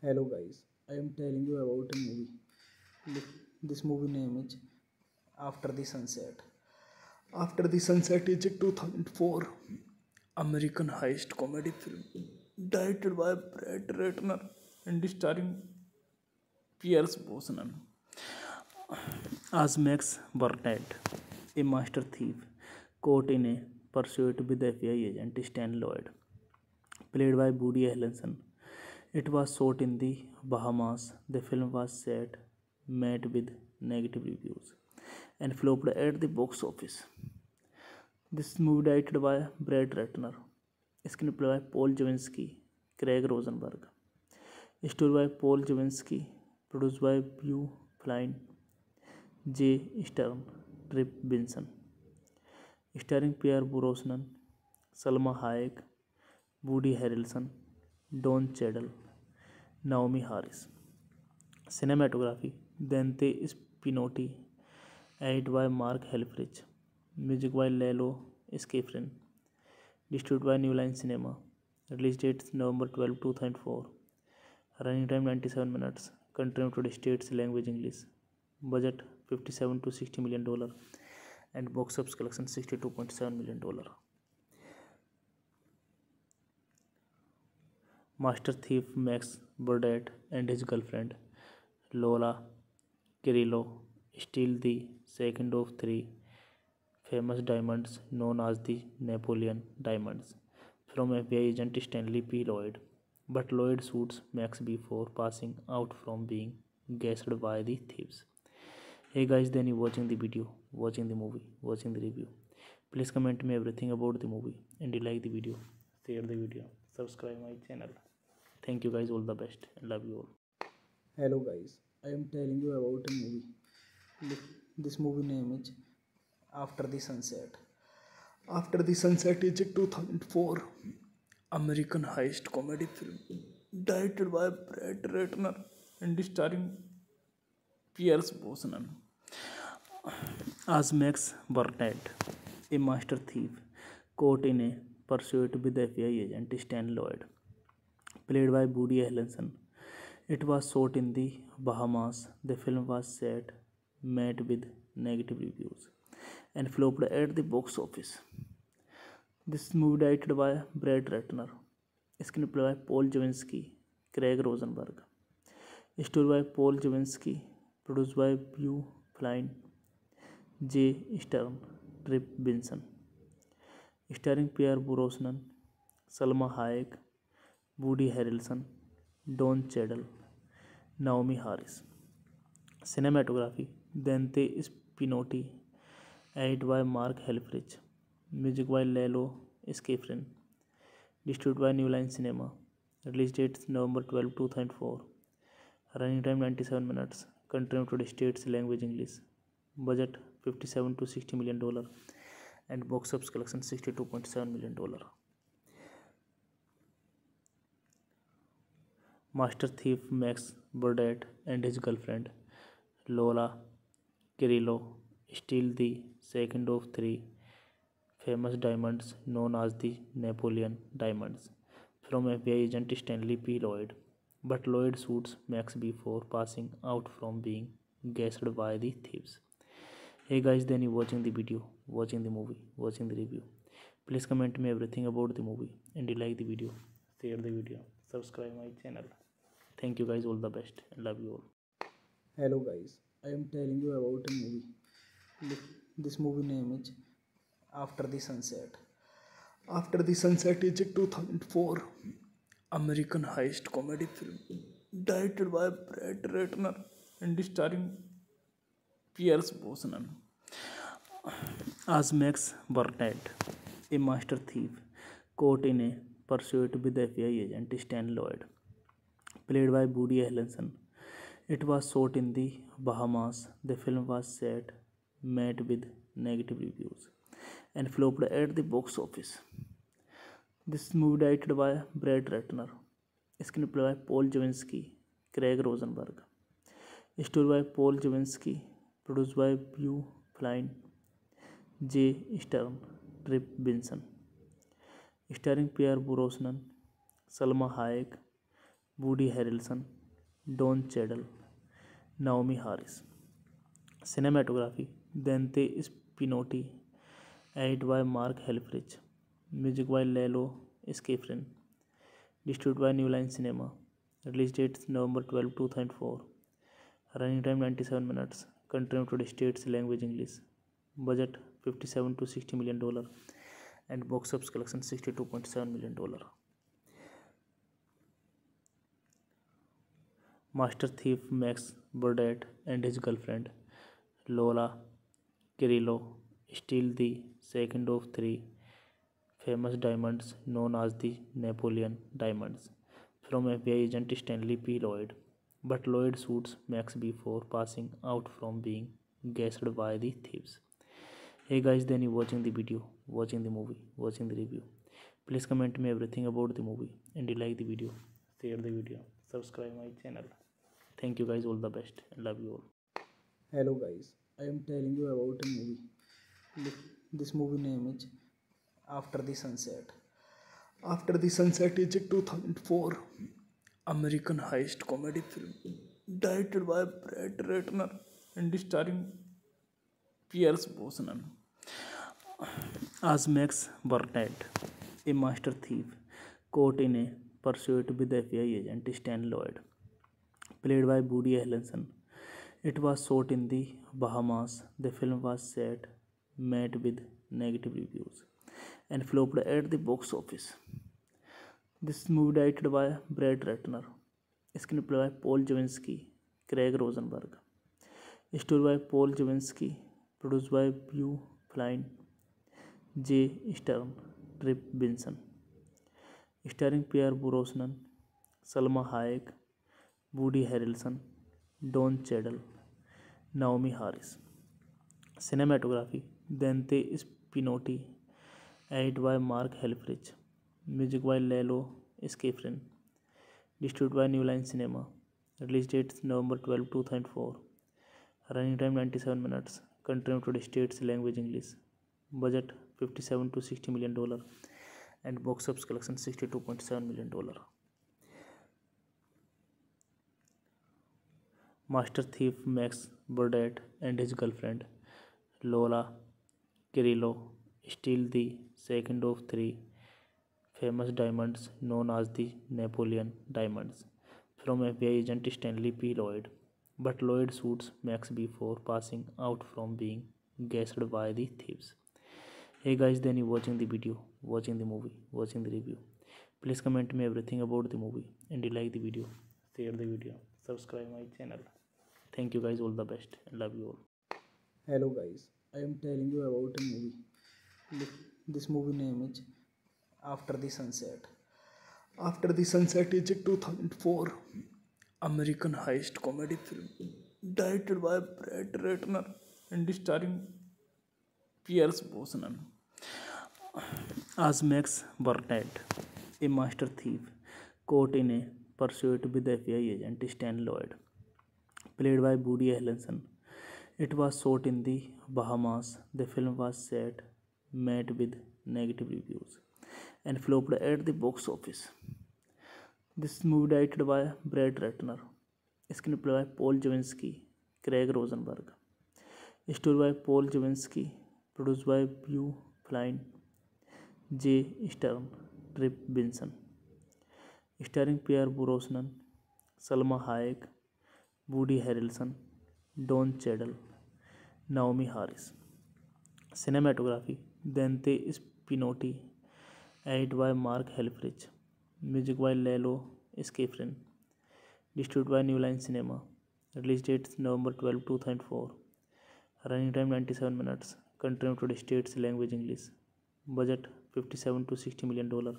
Hello guys, I am telling you about a movie. This movie name is After the Sunset. After the Sunset is a 2004 American heist comedy film directed by Brett Ratner and starring Pierce Brosnan as Max Burnett, a master thief caught in a pursuit with FBI agent Stan Lloyd, played by Woody Harrelson. It was shot in the Bahamas. The film was set, met with negative reviews, and flopped at the box office. This movie directed by Brad Ratner, screenplay by Paul Javinsky, Craig Rosenberg, story by Paul Javinsky, produced by Hugh Flynn, J. Stern, Trip Vinson, starring Pierre Brosnan, Salma Hayek, Woody Harrelson, Don Cheadle, Naomi Harris. Cinematography Dante Spinotti, edited by Mark Helfrich, music by Lalo Schifrin, distributed by New Line Cinema, release date November 12, 2004, running time 97 minutes, country United States, language English, budget $57 to $60 million, and box office collection $62.7 million. Master thief Max Burdett and his girlfriend Lola Cirillo steal the second of three famous diamonds known as the Napoleon Diamonds from FBI agent Stanley P. Lloyd, but Lloyd shoots Max before passing out from being gassed by the thieves. Hey guys, then you watching the video, watching the movie, watching the review. Please comment me everything about the movie, and you like the video, share the video, subscribe my channel. Thank you guys, all the best, and love you all. Hello guys, I am telling you about a movie. This movie name is After the Sunset. After the Sunset is a 2004 American heist comedy film directed by Brett Ratner and starring Pierce Brosnan as Max Burnett, a master thief caught in a pursuit with FBI agent Stan Lloyd, played by Woody Harrelson. It was shot in the Bahamas. The film was set, met with negative reviews, and flopped at the box office. This movie directed by Brad Ratner, screenplay by Paul Javinsky, Craig Rosenberg, story by Paul Javinsky, produced by Hugh Flynn, J. Stern, Trip Vinson, starring Pierre Brosnan, Salma Hayek, Woody Harrelson, Don Cheadle, Naomi Harris. Cinematography Dante Spinotti, edited by Mark Helfrich, music by Lalo Schifrin, distributed by New Line Cinema, release date November 12, 2004, running time 97 minutes, country United States, language English, budget $57 to $60 million, and box office collection $62.7 million. Master thief Max Burdett and his girlfriend Lola Cirillo steal the second of three famous diamonds known as the Napoleon diamonds from FBI agent Stanley P. Lloyd, but Lloyd shoots Max before passing out from being gassed by the thieves. Hey guys, then you watching the video, watching the movie, watching the review. Please comment me everything about the movie, and you like the video, share the video, subscribe my channel. Thank you guys, all the best, and love you all. Hello guys, I am telling you about a movie. This movie name is After the Sunset. After the Sunset is a 2004 American heist comedy film directed by Brett Ratner and starring Pierce Brosnan as Max Burnett, a master thief caught in a pursuit with FBI agent Stan Lloyd, played by Woody Harrelson. It was shot in the Bahamas. The film was set, met with negative reviews, and flopped at the box office. This movie directed by Brett Ratner, screenplay by Paul Javinsky, Craig Rosenberg, story by Paul Javinsky, produced by Beau Flynn, J. Stern, Trip Vinson, starring Pierre Brosnan, Salma Hayek, Woody Harrelson, Don Cheadle, Naomi Harris. Cinematography Dante Spinotti, edited by Mark Helfrich, music by Lalo Schifrin, distributed by New Line Cinema, release date November 12, 2004, running time 97 minutes, country United States, language English, budget $57 to $60 million, and box office collection $62.7 million. Master thief Max Burdett and his girlfriend Lola Cirillo steal the second of three famous diamonds known as the Napoleon diamonds from FBI agent Stanley P. Lloyd, but Lloyd shoots Max before passing out from being gassed by the thieves. Hey guys, then you watching the video, watching the movie, watching the review. Please comment me everything about the movie, and you like the video, share the video, subscribe my channel. Thank you guys, all the best, and love you all. Hello guys, I am telling you about a movie. This movie name is After the Sunset. After the Sunset is a 2004 American heist comedy film directed by Brett Ratner and starring Pierce Brosnan as Max Burnett, a master thief caught in a pursuit with FBI agent Stan Lloyd, played by Woody Harrelson. It was shot in the Bahamas. The film was set, met with negative reviews, and flopped at the box office. This movie directed by Brett Ratner, screenplay by Paul Javinsky, Craig Rosenberg, story by Paul Javinsky, produced by Beau Flynn, J. Stern, Trip Vinson, starring Pierre Brosnan, Salma Hayek, Woody Harrelson, Don Cheadle, Naomi Harris. Cinematography Dante Spinotti, edited by Mark Helfrich, music by Lalo Schifrin, distributed by New Line Cinema, release date November 12, 2004, running time 97 minutes, country United States, language English, budget $57 to $60 million, and box office collection $62.7 million. Master thief Max Burdett and his girlfriend Lola Cirillo steal the second of three famous diamonds known as the Napoleon diamonds from FBI agent Stanley P. Lloyd, but Lloyd shoots Max before passing out from being gassed by the thieves. Hey guys, then you watching the video, watching the movie, watching the review. Please comment me everything about the movie, and you like the video, share the video, subscribe my channel. Thank you guys, all the best, and love you all. Hello guys, I am telling you about a movie. This movie name is After the Sunset. After the Sunset is a 2004 American heist comedy film directed by Brett Ratner and starring Pierce Brosnan. As Max Burnett, a master thief caught in a pursuit with the FBI agent Stan Lloyd, played by Woody Harrelson. It was shot in the Bahamas. The film was set, met with negative reviews, and flopped at the box office. This movie directed by Brad Ratner, screenplay by Paul Javinsky, Craig Rosenberg, story by Paul Javinsky, produced by Hugh Flynn, J. Stern, Trip Vinson, starring Pierre Brosnan, Salma Hayek, Woody Harrelson, Don Cheadle, Naomi Harris. Cinematography Dante Spinotti, edited by Mark Helfrich, music by Lalo Schifrin, distributed by New Line Cinema. Release date November 12, 2004. Running time 97 minutes. Country United States, language English. Budget $57 to $60 million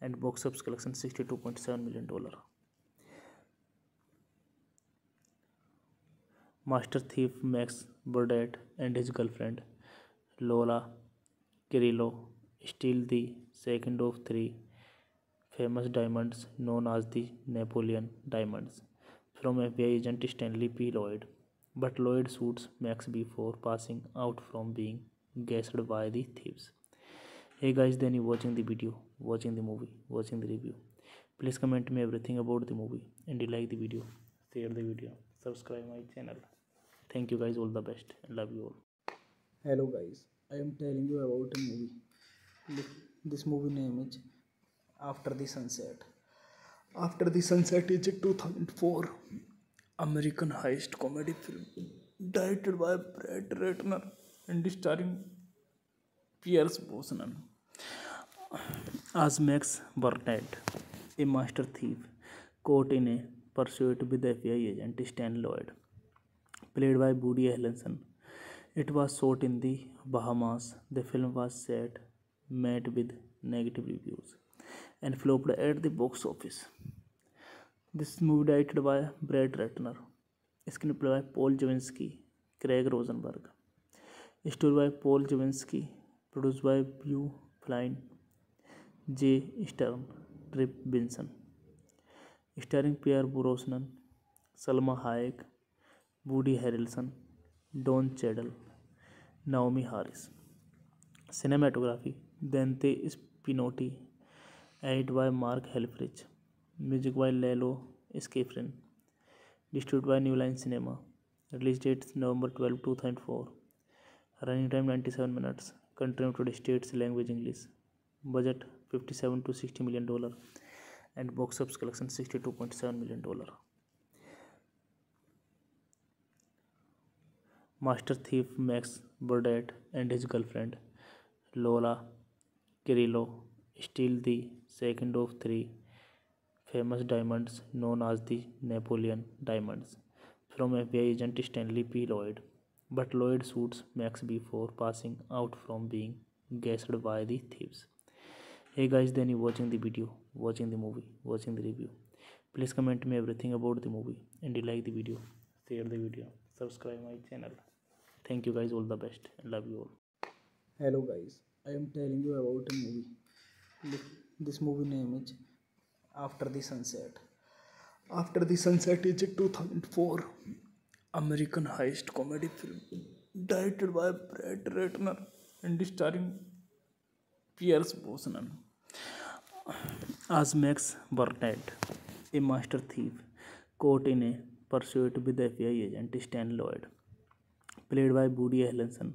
and box office collection $62.7 million. Master thief Max Burdett and his girlfriend Lola Kirillo steal the second of three famous diamonds known as the Napoleon diamonds from FBI agent Stanley P. Lloyd, but Lloyd shoots Max before passing out from being gassed by the thieves. Hey guys, then you watching the video, watching the movie, watching the review. Please comment me everything about the movie and you like the video, share the video, subscribe my channel. Thank you guys, all the best and love you all. Hello guys, I am telling you about a movie. This movie name is After the Sunset. After the Sunset is a 2004 American heist comedy film directed by Brad Ratner and starring Pierce Brosnan. As Max Burnett, a master thief caught in a pursuit with the FBI agent Stan Lloyd, played by Woody Harrelson. It was shot in the Bahamas. The film was set, met with negative reviews, and flopped at the box office. This movie directed by Brad Ratner, screenplay by Paul Javinsky, Craig Rosenberg, story by Paul Javinsky, produced by Hugh Flynn, J. Stern, Trip Vinson, starring Pierre Brosnan, Salma Hayek, Woody Harrelson, Don Cheadle, Naomi Harris. Cinematography Dante Spinotti, edited by Mark Helfrich, music by Lalo Schifrin, distributed by New Line Cinema. Release date November 12, 2004. Running time 97 minutes. Country United States, language English. Budget $57 to $60 million and box office collection $62.7 million. Master thief Max Burdett and his girlfriend Lola Kirillo steal the second of three famous diamonds known as the Napoleon diamonds from FBI agent Stanley P. Lloyd, but Lloyd shoots Max before passing out from being gassed by the thieves. Hey guys, then you watching the video, watching the movie, watching the review. Please comment me everything about the movie and you like the video, share the video, subscribe my channel. Thank you guys, all the best and love you all. Hello guys, I am telling you about a movie. This movie name is After the Sunset. After the Sunset is a 2004 American heist comedy film directed by Brad Ratner and starring Pierce Brosnan. As Max Burnett, a master thief caught in a pursuit with the FBI agent Stan Lloyd, played by Woody Harrelson.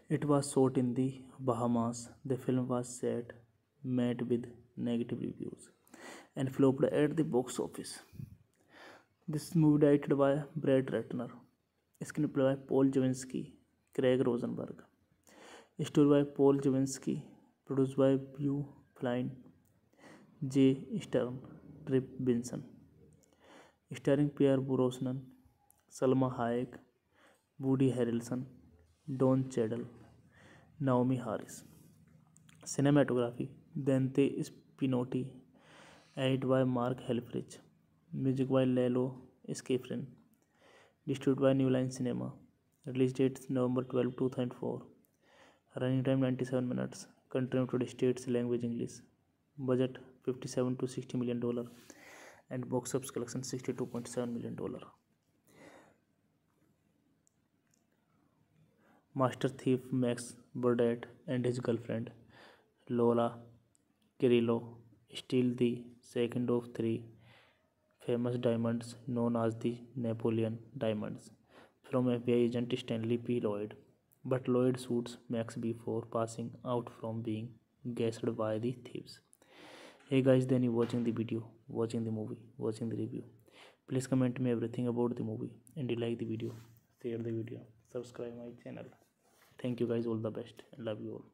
It was shot in the Bahamas. The film was set, met with negative reviews, and flopped at the box office. This movie directed by Brad Ratner, screenplay by Paul Javinsky, Craig Rosenberg, story by Paul Javinsky, produced by Hugh Flynn, J. Stern, Trip Vinson, starring Pierre Brosnan, Salma Hayek, Woody Harrelson, Don Cheadle, Naomi Harris. Cinematography Dante Spinotti, edited by Mark Helfrich, music by Lalo Schifrin, distributed by New Line Cinema. Release date November 12, 2004. Running time 97 minutes. Country United States, language English. Budget $57 to $60 million and box office collection $62.7 million. Master thief Max Burdett and his girlfriend Lola Kirillo steal the second of three famous diamonds known as the Napoleon diamonds from FBI agent Stanley P. Lloyd. But Lloyd shoots Max before passing out from being gassed by the thieves. Hey guys, then you watching the video, watching the movie, watching the review. Please comment me everything about the movie and you like the video, share the video, subscribe my channel. Thank you guys, all the best and love you all.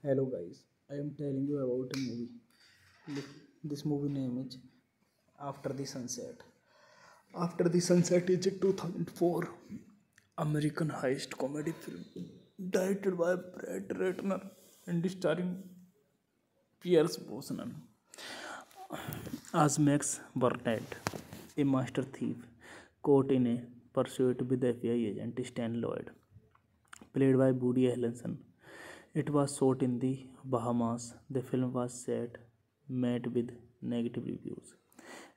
Hello guys, I am telling you about a movie. This movie name is After the Sunset. After the Sunset is a 2004 American heist comedy film directed by Brett Ratner and starring Pierce Brosnan as Max Burnett, a master thief caught in a pursuit with FBI agent Stan Lloyd, played by Woody Harrelson. It was shot in the Bahamas. The film was set, met with negative reviews,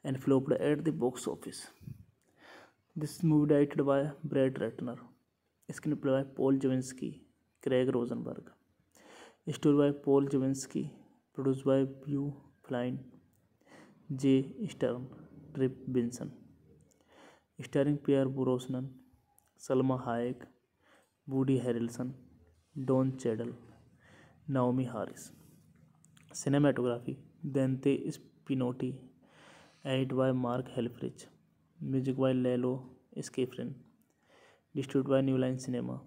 and flopped at the box office. This movie directed by Brett Ratner, screenplay by Paul Javinsky, Craig Rosenberg, story by Paul Javinsky, produced by Beau Flynn, J. Stern, Trip Vinson, starring Pierre Brosnan, Salma Hayek, Woody Harrelson, Don Cheadle, Naomi Harris. Cinematography Dante Spinotti, edited by Mark Helfrich, music by Lalo Schifrin, distributed by New Line Cinema.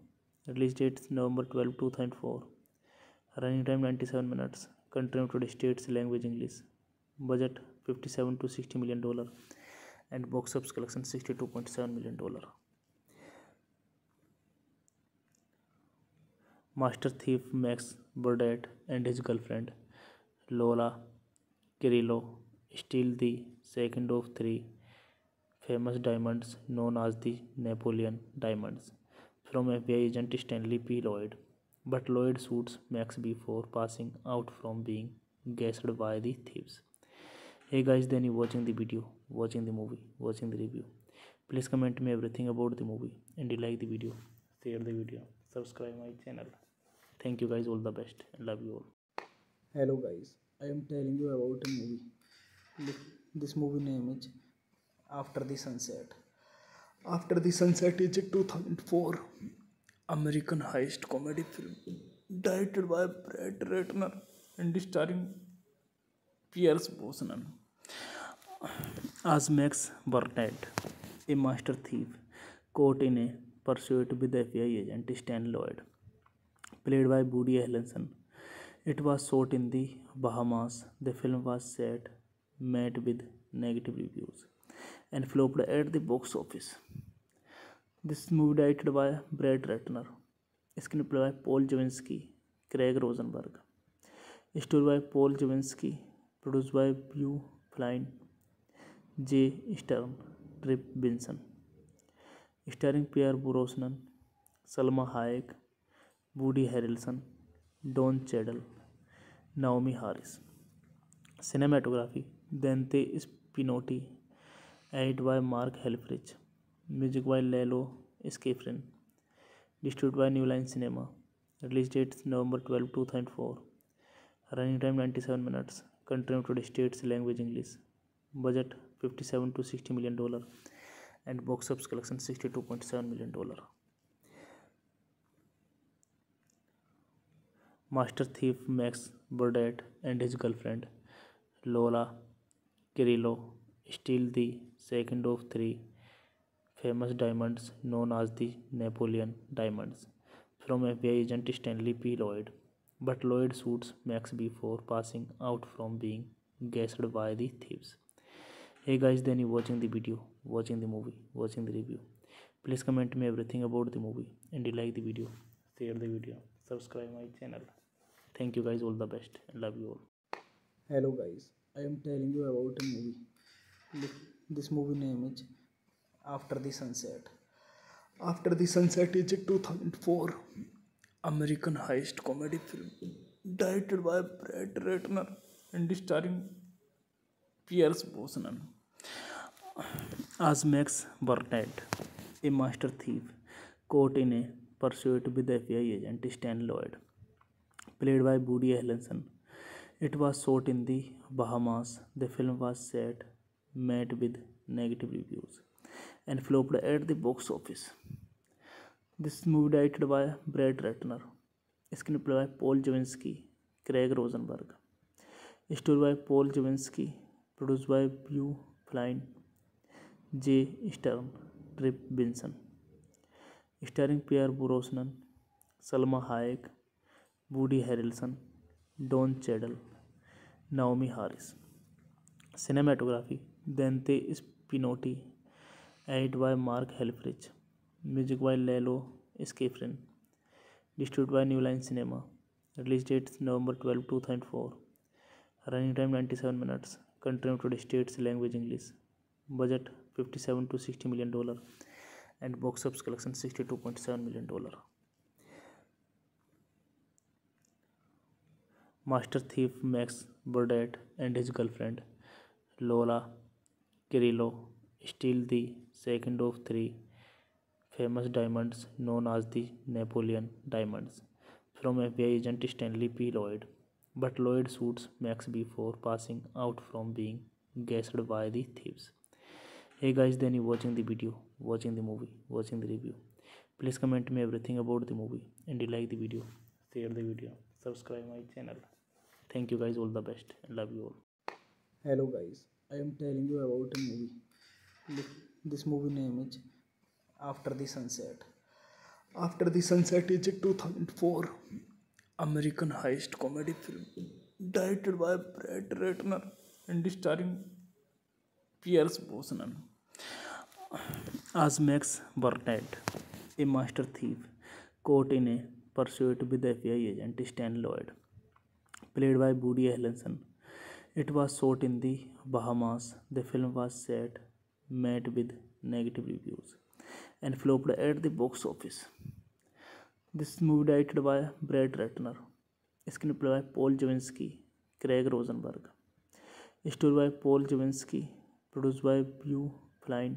Release date November 12, 2004. Running time 97 minutes. Country United States, language English. Budget $57 to $60 million and box office collection $62.7 million. Master thief Max Burdett and his girlfriend Lola Kirillo steal the second of three famous diamonds known as the Napoleon diamonds from FBI agent Stanley P. Lloyd. But Lloyd shoots Max before passing out from being gassed by the thieves. Hey guys, then you watching the video, watching the movie, watching the review. Please comment me everything about the movie and you like the video, share the video, subscribe my channel. Thank you guys, all the best and love you all. Hello guys, I am telling you about a movie. This movie name is After the Sunset. After the Sunset is a 2004 American heist comedy film directed by Brett Ratner and starring Pierce Brosnan as Max Burnett, a master thief caught in a pursuit with FBI agent Stan Lloyd, played by Woody Harrelson. It was shot in the Bahamas. The film was set, met with negative reviews, and flopped at the box office. This movie directed by Brett Ratner, screenplay by Paul Javinsky, Craig Rosenberg, story by Paul Javinsky, produced by Beau Flynn, J. Stern, Trip Vinson, starring Pierre Brosnan, Salma Hayek, Woody Harrelson, Don Cheadle, Naomi Harris. Cinematography Dante Spinotti, edited by Mark Helfrich, music by Lalo Schifrin, distributed by New Line Cinema. Release date November 12, 2004. Running time 97 minutes. Country United States, language English. Budget $57 to $60 million and box office collection $62.7 million. Master thief Max Burdett and his girlfriend Lola Kirillo steal the second of three famous diamonds known as the Napoleon diamonds from FBI agent Stanley P. Lloyd. But Lloyd shoots Max before passing out from being gassed by the thieves. Hey guys, then you watching the video, watching the movie, watching the review. Please comment me everything about the movie and you like the video, share the video, subscribe my channel. Thank you guys, all the best and love you all. Hello guys, I am telling you about a movie. This movie name is After the Sunset. After the Sunset is a 2004 American heist comedy film directed by Brett Ratner and starring Pierce Brosnan as Max Burnett, a master thief caught in a pursuit with the FBI agent Stan Lloyd, played by Woody Harrelson. It was shot in the Bahamas. The film was set, met with negative reviews, and flopped at the box office. This movie directed by Brad Ratner, screenplay by Paul Javinsky, Craig Rosenberg, story by Paul Javinsky, produced by Hugh Flynn, J. Stern, Trip Vinson, starring Pierre Brosnan, Salma Hayek, Woody Harrelson, Don Cheadle, Naomi Harris. Cinematography Dante Spinotti, edited by Mark Helfrich, music by Lalo Schifrin, distributed by New Line Cinema. Release date November 12, 2004. Running time 97 minutes. Country United States, language English. Budget $57 to $60 million and box office collection $62.7 million. Master thief Max Burdett and his girlfriend Lola Kirillo steal the second of three famous diamonds known as the Napoleon diamonds from FBI agent Stanley P. Lloyd, but Lloyd shoots Max before passing out from being gassed by the thieves. Hey guys, then you watching the video, watching the movie, watching the review. Please comment me everything about the movie and you like the video, share the video, subscribe my channel. Thank you guys, all the best and love you all. Hello guys, I am telling you about a movie. This movie name is After the Sunset. After the Sunset is a 2004 American heist comedy film directed by Brett Ratner and starring Pierce Brosnan as Max Burnett, a master thief caught in a pursuit with the FBI agent Stan Lloyd, played by Woody Harrelson. It was shot in the Bahamas. The film was set, met with negative reviews, and flopped at the box office. This movie directed by Brad Ratner, screenplay by Paul Javinsky, Craig Rosenberg, story by Paul Javinsky, produced by Hugh Flynn,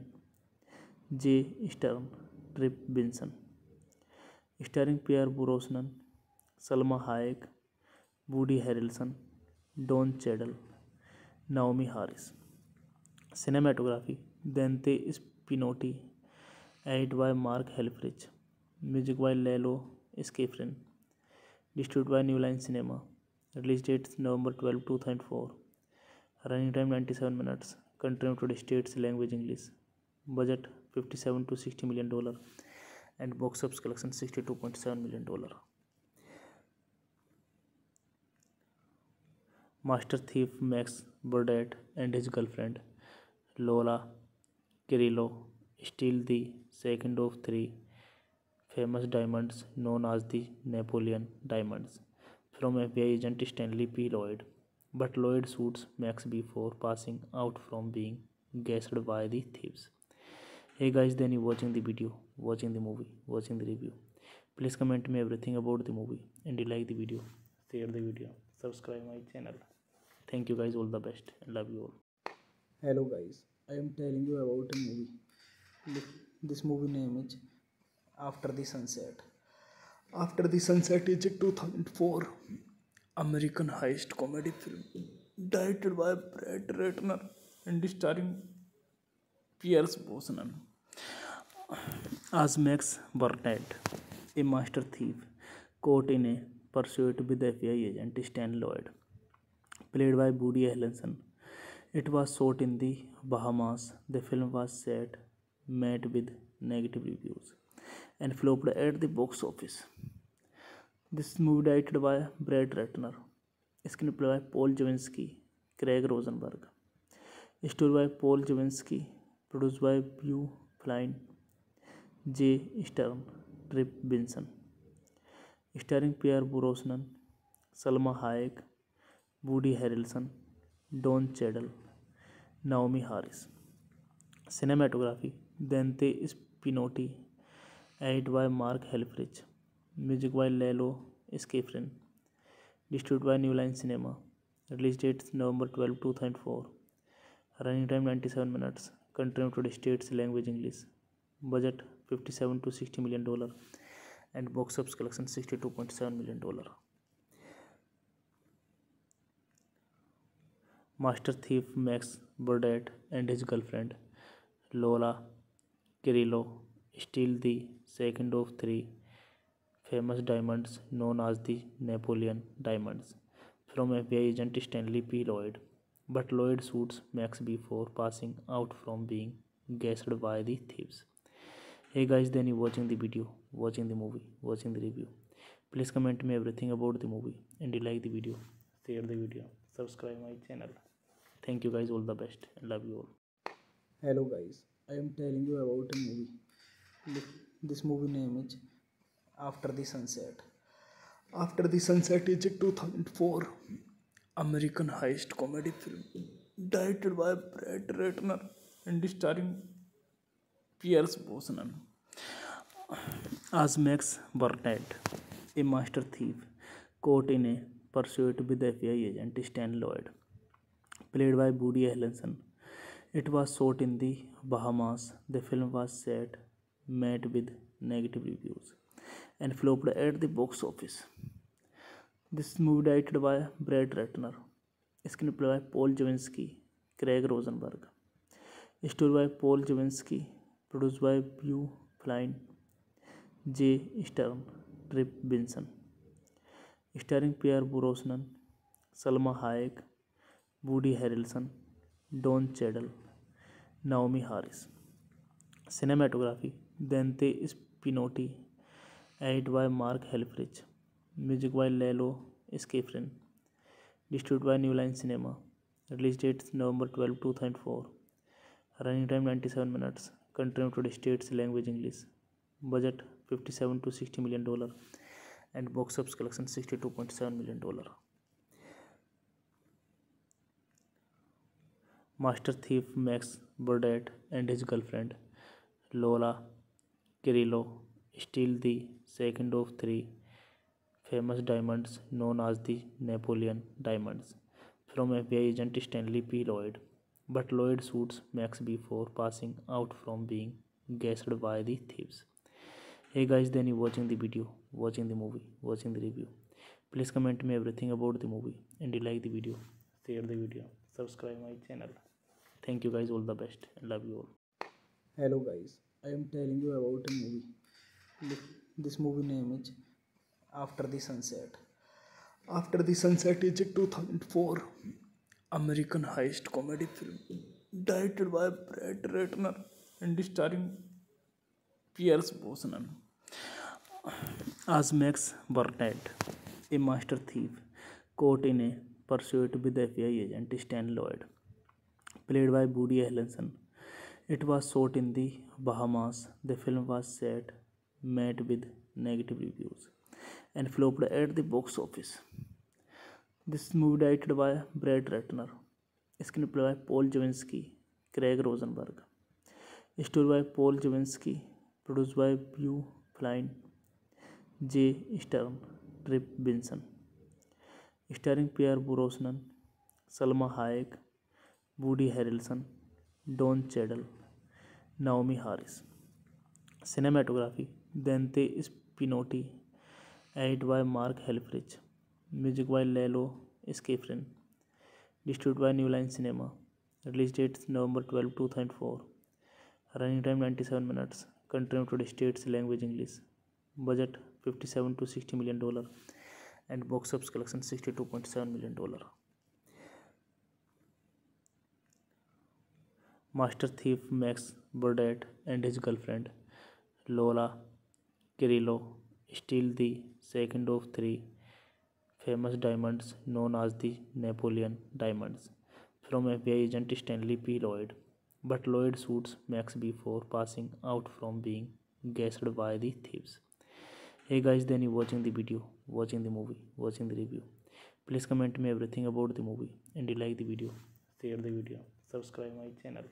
J. Stern, Trip Vinson, starring Pierre Brosnan, Salma Hayek, Woody Harrelson, Don Cheadle, Naomi Harris. Cinematography Dante Spinotti, edited by Mark Helfrich, music by Lalo Schifrin, distributed by New Line Cinema. Release date November 12, 2004. Running time 97 minutes. Country United States, language English. Budget $57 to $60 million and box office collection $62.7 million. Master thief Max Burdett and his girlfriend Lola Kirillo steal the second of three famous diamonds known as the Napoleon diamonds from FBI agent Stanley P. Lloyd, but Lloyd shoots Max before passing out from being gassed by the thieves. Hey guys, then you watching the video, watching the movie, watching the review. Please comment me everything about the movie and you like the video, share the video, subscribe my channel. Thank you guys, all the best and love you all. Hello guys, I am telling you about a movie. This movie name is After the Sunset. After the Sunset is a 2004 American heist comedy film directed by Brett Ratner and starring Pierce Brosnan as Max Burnett, a master thief caught in a pursuit with the FBI agent Stan Lloyd, played by Woody Harrelson. It was shot in the Bahamas. The film was set, met with negative reviews, and flopped at the box office. This movie directed by Brad Ratner, screenplay by Paul Javinsky, Craig Rosenberg, story by Paul Javinsky, produced by Hugh Flynn, J. Stern, Trip Vinson, starring Pierre Brosnan, Salma Hayek, Woody Harrelson, Don Cheadle, Naomi Harris. Cinematography Dante Spinotti, Edited by Mark Helfrich. Music by Lalo Schifrin. Distributed by New Line Cinema. Release date November 12, 2004. Running time 97 minutes. Country United States. Language English. Budget $57 to $60 million. And box office collection $62.7 million. Master thief Max Burdett and his girlfriend Lola Kirillo steal the second of three famous diamonds known as the Napoleon diamonds from FBI agent Stanley P. Lloyd. But Lloyd shoots Max before passing out from being gassed by the thieves. Hey guys, then you watching the video, watching the movie, watching the review. Please comment me everything about the movie and you like the video, share the video, subscribe my channel. Thank you guys, all the best and love you all. Hello guys, I am telling you about a movie. This movie name is After the Sunset. After the Sunset is a 2004 American heist comedy film directed by Brett Ratner and starring Pierce Brosnan as Max Burnett, a master thief caught in a pursuit with FBI agent Stan Lloyd, played by Woody Harrelson. It was shot in the Bahamas. The film was set, met with negative reviews, and flopped at the box office. This movie directed by Brett Ratner, screenplay by Paul Javinsky, Craig Rosenberg, story by Paul Javinsky, produced by Beau Flynn, J. Stern, Trip Vinson, starring Pierre Brosnan, Salma Hayek, Woody Harrelson, Don Cheadle, Naomi Harris. Cinematography Dante Spinotti. Edited by Mark Helfrich. Music by Lalo Schifrin. Distributed by New Line Cinema. Release date November 12, 2004. Running time 97 minutes. Country United States. Language English. Budget $57 to $60 million. And box office collection $62.7 million. Master thief Max Burdett and his girlfriend Lola Kirillo steal the second of three famous diamonds known as the Napoleon diamonds from FBI agent Stanley P. Lloyd. But Lloyd shoots Max before passing out from being gassed by the thieves. Hey guys, then you watching the video, watching the movie, watching the review. Please comment me everything about the movie and you like the video, share the video, subscribe my channel. Thank you guys, all the best and love you all. Hello guys, I am telling you about a movie. This movie name is After the Sunset. After the Sunset is a 2004 American heist comedy film directed by Brett Ratner and starring Pierce Brosnan as Max Burnett, a master thief caught in a pursuit with FBI agent Stan Lloyd, played by Woody Harrelson. It was shot in the Bahamas. The film was set, met with negative reviews, and flopped at the box office. This movie directed by Brett Ratner, screenplay by Paul Javinsky, Craig Rosenberg, story by Paul Javinsky, produced by Beau Flynn, J. Stern, Trip Vinson, starring Pierre Brosnan, Salma Hayek, Woody Harrelson, Don Cheadle, Naomi Harris. Cinematography Dante Spinotti. Edited by Mark Helfrich. Music by Lalo Schifrin. Distributed by New Line Cinema. Release date November 12, 2004. Running time 97 minutes. Country United States. Language English. Budget $57 to $60 million. And box office collection $62.7 million. Master thief Max Burdett and his girlfriend Lola Kirillo steal the second of three famous diamonds known as the Napoleon diamonds from FBI agent Stanley P. Lloyd. But Lloyd shoots Max before passing out from being gassed by the thieves. Hey guys, then you watching the video, watching the movie, watching the review. Please comment me everything about the movie and you like the video, share the video, subscribe my channel.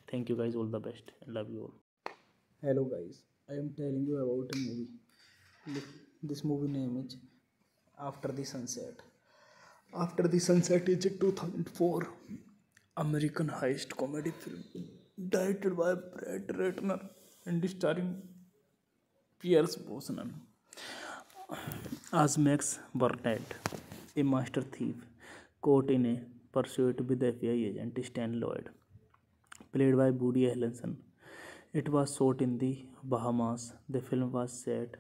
Thank you guys, all the best and love you all. Hello guys, I am telling you about a movie. This movie name is After the Sunset. After the Sunset is a 2004 American heist comedy film directed by Brett Ratner and starring Pierce Brosnan as Max Burnett, a master thief caught in a pursuit with the FBI agent Stan Lloyd, played by Woody Harrelson. It was shot in the Bahamas. The film was set,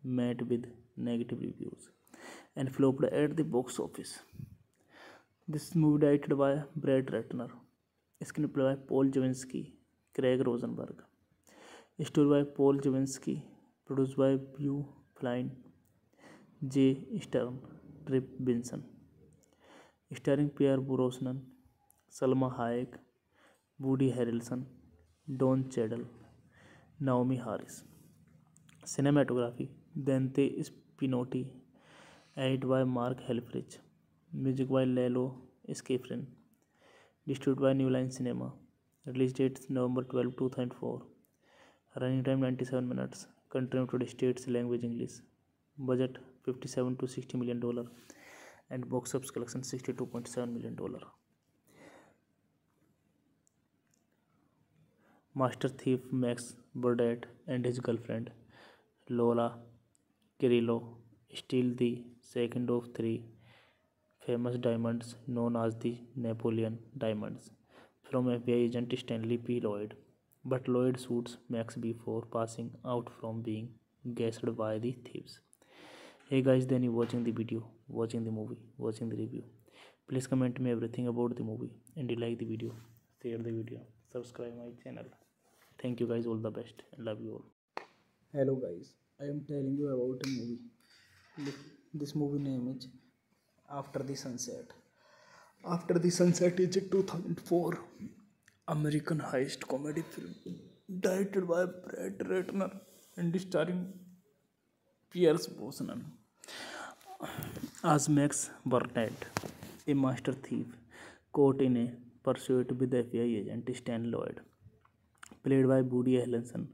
met with negative reviews, and flopped at the box office. This movie directed by Brad Ratner, screenplay by Paul Javinsky, Craig Rosenberg, story by Paul Javinsky, produced by Hugh Flynn, J. Stern, Trip Vinson, starring Pierre Brosnan, Salma Hayek, Woody Harrelson, Don Cheadle, Naomi Harris. Cinematography Dante Spinotti, edited by Mark Helfrich, music by Lalo Schifrin, distributed by New Line Cinema. Release date November 12, 2004. Running time 97 minutes. Country United States, language English. Budget $57 to $60 million and box office collection $62.7 million. Master thief Max Burdett and his girlfriend Lola Kirillo steal the second of three famous diamonds known as the Napoleon diamonds from FBI agent Stanley P. Lloyd, but Lloyd shoots Max before passing out from being gassed by the thieves. Hey guys, then you watching the video, watching the movie, watching the review. Please comment me everything about the movie and you like the video, share the video, subscribe my channel. Thank you guys, all the best and love you all. Hello guys, I am telling you about a movie. This movie name is After the Sunset. After the Sunset is a 2004 American heist comedy film directed by Brett Ratner and starring Pierce Brosnan as Max Burnett, a master thief caught in a pursuit with the FBI agent Stan Lloyd, played by Woody Harrelson.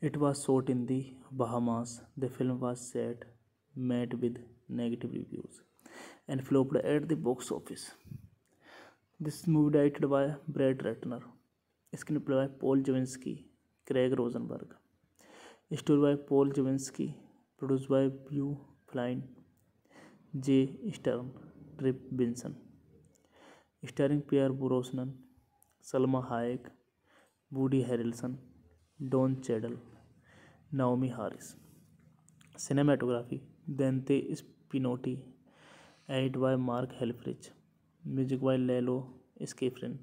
It was shot in the Bahamas. The film was set, met with negative reviews, and flopped at the box office. This movie directed by Brad Ratner, screenplay by Paul Javinsky, Craig Rosenberg, story by Paul Javinsky, produced by Hugh Flynn, J. Stern, Trip Vinson, starring Pierre Brosnan, Salma Hayek, Woody Harrelson, Don Cheadle, Naomi Harris. Cinematography Dante Spinotti, edited by Mark Helfrich, music by Lalo Schifrin,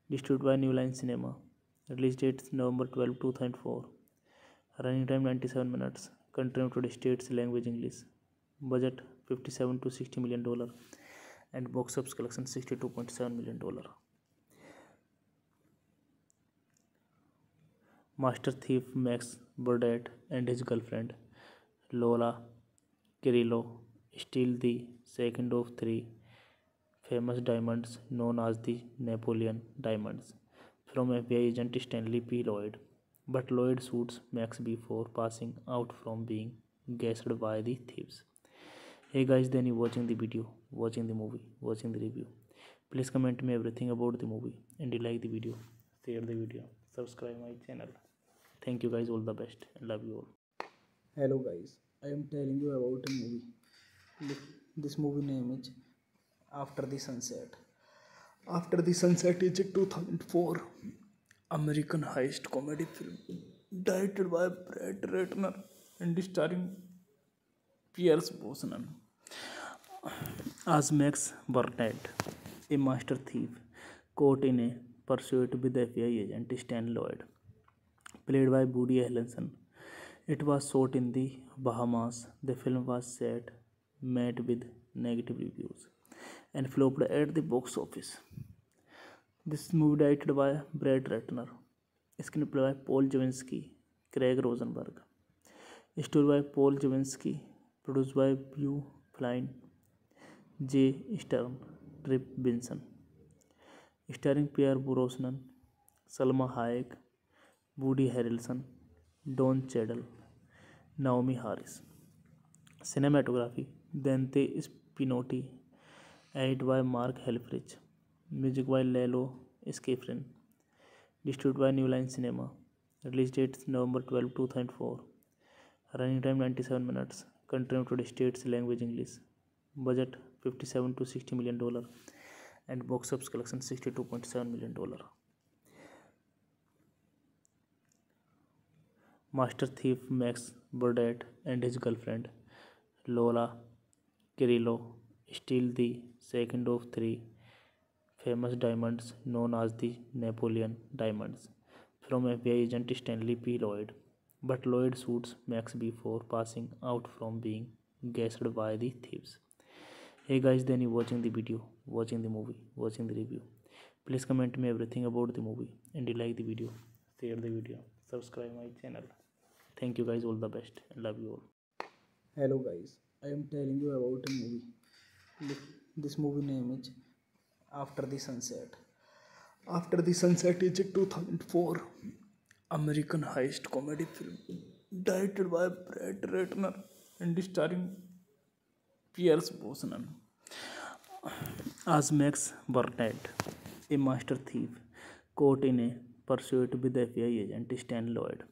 distributed by New Line Cinema. Release date November 12, 2004. Running time 97 minutes. Country United States, language English. Budget $57 to $60 million and box office collection $62.7 million. Master thief Max Burdett and his girlfriend Lola Kirillo steal the second of three famous diamonds known as the Napoleon diamonds from FBI agent Stanley P. Lloyd, but Lloyd shoots Max before passing out from being gassed by the thieves. Hey guys, then you watching the video, watching the movie, watching the review. Please comment me everything about the movie and you like the video, share the video, subscribe my channel. Thank you guys, all the best and love you all. Hello guys, I am telling you about a movie. This movie name is After the Sunset. After the Sunset is a 2004 American heist comedy film directed by Brett Ratner and starring Pierce Brosnan as Max Burnett, a master thief caught in a pursuit with the FBI agent Stan Lloyd, played by Woody Harrelson. It was shot in the Bahamas. The film was set, met with negative reviews, and flopped at the box office. This movie directed by Brad Ratner, screenplay by Paul Javinsky, Craig Rosenberg, story by Paul Javinsky, produced by Hugh Flynn, J. Stern, Trip Vinson, starring Pierre Brosnan, Salma Hayek, Woody Harrelson, Don Cheadle, Naomi Harris. Cinematography Dante Spinotti, edited by Mark Helfrich, music by Lalo Schifrin, distributed by New Line Cinema, release date November 12, 2004, running time 97 minutes, country United States, language English, budget $57 to $60 million, and box office collection $62.7 million. Master thief Max Burdett and his girlfriend Lola Kirillo steal the second of three famous diamonds known as the Napoleon diamonds from FBI agent Stanley P. Lloyd, but Lloyd shoots Max before passing out from being gassed by the thieves. Hey guys, then you watching the video, watching the movie, watching the review. Please comment me everything about the movie and you like the video, share the video, subscribe my channel. Thank you guys, all the best and love you all. Hello guys, I am telling you about a movie. This movie name is After the Sunset. After the Sunset is a 2004 American heist comedy film directed by Brett Ratner and starring Pierce Brosnan as Max Burnett, a master thief caught in a pursuit with FBI agent Stan Lloyd,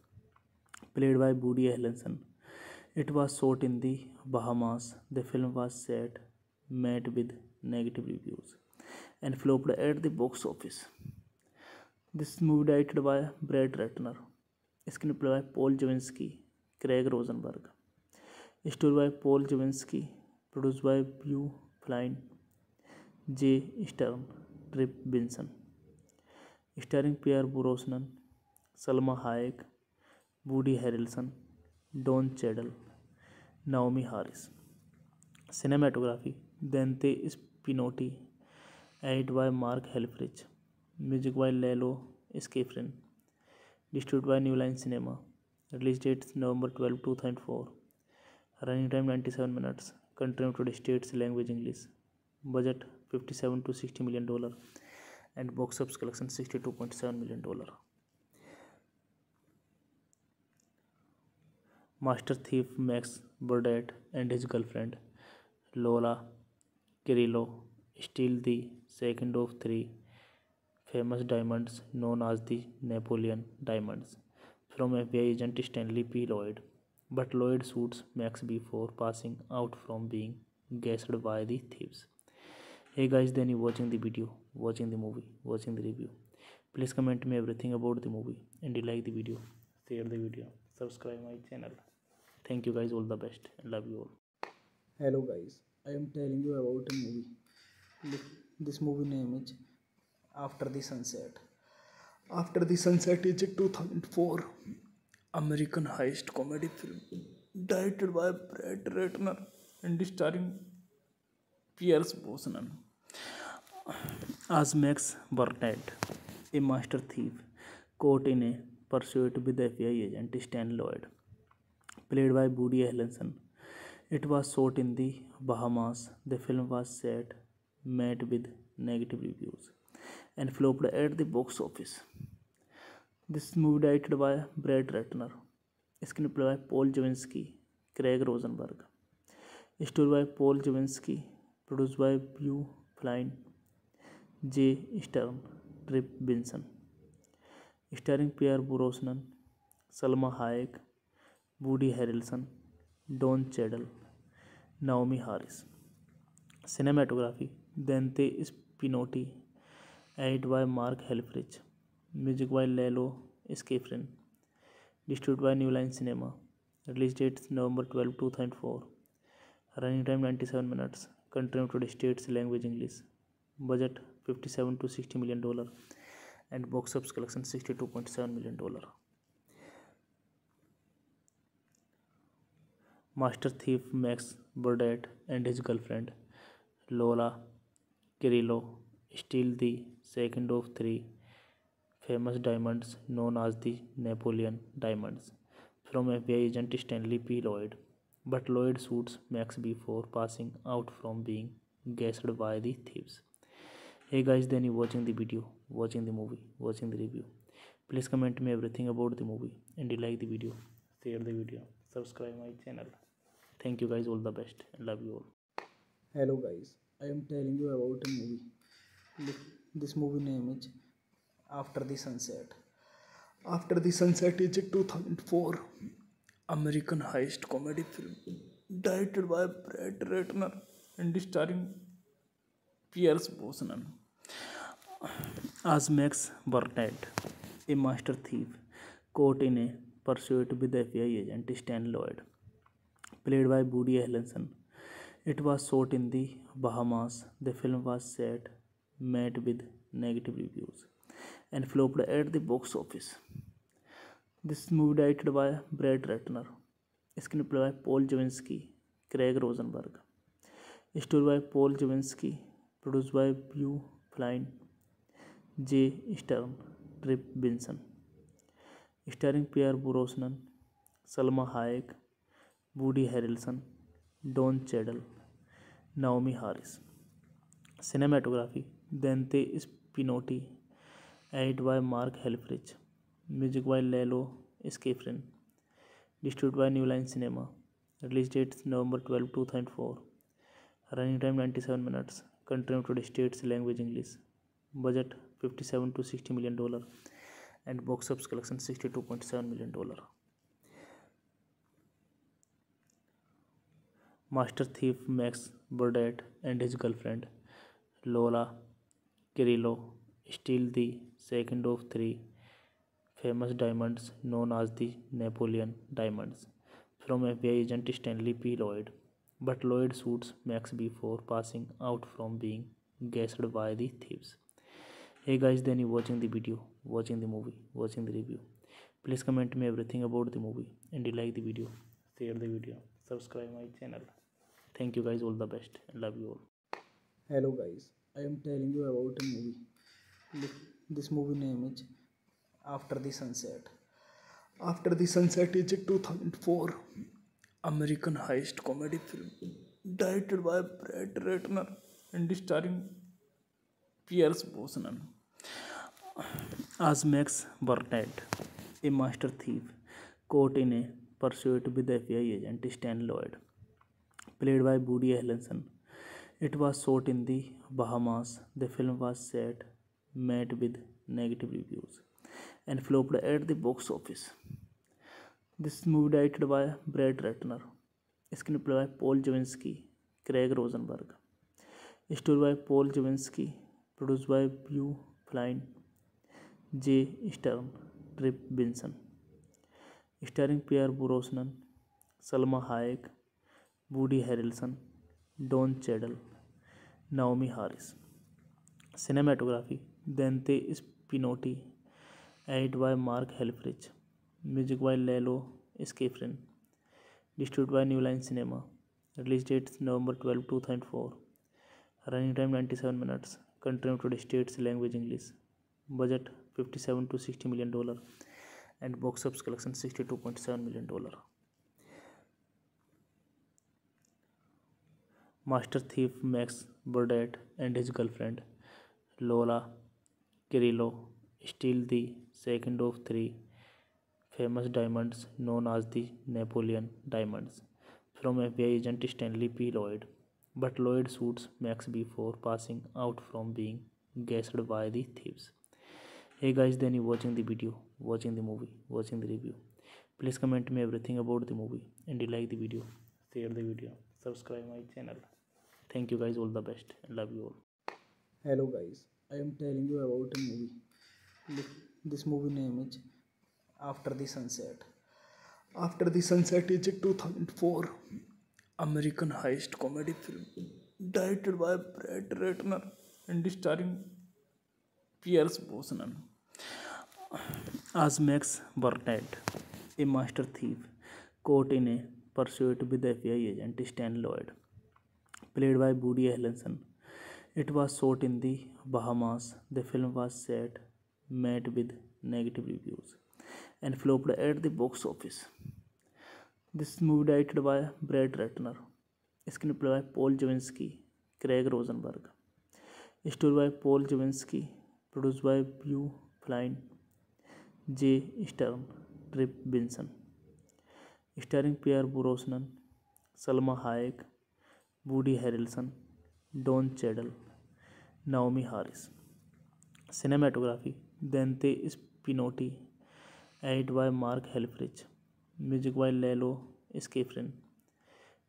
played by Woody Harrelson. It was shot in the Bahamas. The film was set, met with negative reviews, and flopped at the box office. This movie directed by Brad Ratner, screenplay by Paul Javinsky, Craig Rosenberg, story by Paul Javinsky, produced by Beau Flynn, J. Stern, Trip Vinson, starring Pierre Brosnan, Salma Hayek, Woody Harrelson, Don Cheadle, Naomi Harris. Cinematography Dante Spinotti, edited by Mark Helfrich, music by Lalo Schifrin, distributed by New Line Cinema, release date November 12, 2004, running time 97 minutes, country United States, language English, budget $57 to $60 million, and box office collection $62.7 million. Master thief Max Burdett and his girlfriend Lola Kirillo steal the second of three famous diamonds known as the Napoleon diamonds from FBI agent Stanley P. Lloyd, but Lloyd shoots Max before passing out from being gassed by the thieves. Hey guys, then you watching the video, watching the movie, watching the review. Please comment me everything about the movie and you like the video, share the video, subscribe my channel. Thank you guys, all the best and love you all. Hello guys, I am telling you about a movie. This movie name is After the Sunset. After the Sunset is a 2004 American heist comedy film directed by Brett Ratner and starring Pierce Brosnan as Max Burnett, a master thief caught in a pursuit with FBI agent Stan Lloyd, played by Woody Harrelson. It was shot in the Bahamas. The film was set, met with negative reviews, and flopped at the box office. This movie directed by Brad Ratner, screenplay by Paul Javinsky, Craig Rosenberg, story by Paul Javinsky, produced by Beau Flynn, J. Stern, Trip Vinson, starring Pierre Brosnan, Salma Hayek, Woody Harrelson, Don Cheadle, Naomi Harris. Cinematography Dante Spinotti, edited by Mark Helfrich, music by Lalo Schifrin, distributed by New Line Cinema, release date November 12, 2004, running time 97 minutes, country United States, language English, budget $57 to $60 million, and box office collection $62.7 million. Master thief Max Burdett and his girlfriend Lola Kirillo steal the second of three famous diamonds known as the Napoleon diamonds from FBI agent Stanley P. Lloyd, but Lloyd shoots Max before passing out from being gassed by the thieves. Hey guys, then you watching the video, watching the movie, watching the review. Please comment me everything about the movie and you like the video, share the video, subscribe my channel. Thank you guys, all the best and love you all. Hello guys, I am telling you about a movie. This movie name is After the Sunset. After the Sunset is a 2004 American heist comedy film directed by Brett Ratner and starring Pierce Brosnan as Max Burnett, a master thief caught in a pursuit with the FBI agent Stan Lloyd, played by Woody Harrelson. It was shot in the Bahamas. The film was set, met with negative reviews, and flopped at the box office. This movie directed by Brett Ratner, screenplay by Paul Javinsky, Craig Rosenberg, story by Paul Javinsky, produced by Beau Flynn, J. Stern, Trip Vinson, starring Pierre Brosnan, Salma Hayek, Woody Harrelson, Don Cheadle, Naomi Harris. Cinematography Dante Spinotti, edited by Mark Helfrich, music by Lalo Schifrin, distributed by New Line Cinema, release date November 12, 2004, running time 97 minutes, country United States, language English, budget $57 to $60 million, and box office collection $62.7 million. Master thief Max Burdett and his girlfriend Lola Cirillo steal the second of three famous diamonds known as the Napoleon diamonds from FBI agent Stanley P. Lloyd, but Lloyd shoots Max before passing out from being gassed by the thieves. Hey guys, then you watching the video, watching the movie, watching the review. Please comment me everything about the movie and you like the video, share the video, subscribe my channel. Thank you guys, all the best and love you all. Hello guys, I am telling you about a movie. This movie name is After the Sunset. After the Sunset is a 2004 American heist comedy film directed by Brett Ratner and starring Pierce Brosnan as Max Burnett, a master thief caught in a pursuit with the FBI agent Stan Lloyd, played by Woody Harrelson. It was shot in the Bahamas. The film was set, met with negative reviews, and flopped at the box office. This movie directed by Brett Ratner, screenplay by Paul Javinsky, Craig Rosenberg, story by Paul Javinsky, produced by Beau Flynn, J. Stern, Trip Vinson, starring Pierre Brosnan, Salma Hayek, Woody Harrelson, Don Cheadle, Naomi Harris. Cinematography Dante Spinotti, edited by Mark Helfrich, music by Lalo Schifrin, distributed by New Line Cinema, release date November 12, 2004, running time 97 minutes, country United States, language English, budget $57 to $60 million, and box office collection $62.7 million. Master thief Max Burdett and his girlfriend Lola Cirillo steal the second of three famous diamonds known as the Napoleon diamonds from FBI agent Stanley P. Lloyd, but Lloyd shoots Max before passing out from being gassed by the thieves. Hey guys, then you watching the video, watching the movie, watching the review. Please comment me everything about the movie and you like the video, share the video, subscribe my channel. Thank you guys, all the best and love you all. Hello guys, I am telling you about a movie. This movie name is After the Sunset. After the Sunset is a 2004 American heist comedy film directed by Brett Ratner and starring Pierce Brosnan as Max Burnett, a master thief caught in a pursuit with the FBI agent Stan Lloyd, played by Woody Harrelson. It was shot in the Bahamas. The film was set, met with negative reviews, and flopped at the box office. This movie directed by Brett Ratner, screenplay by Paul Javinsky, Craig Rosenberg, Story by Paul Javinsky, produced by Beau Flynn, J. Stern, Trip Vinson, starring Pierre Brosnan, Salma Hayek, Woody Harrelson, Don Cheadle, Naomi Harris. Cinematography Dante Spinotti, edited by Mark Helfrich, music by Lalo Schifrin,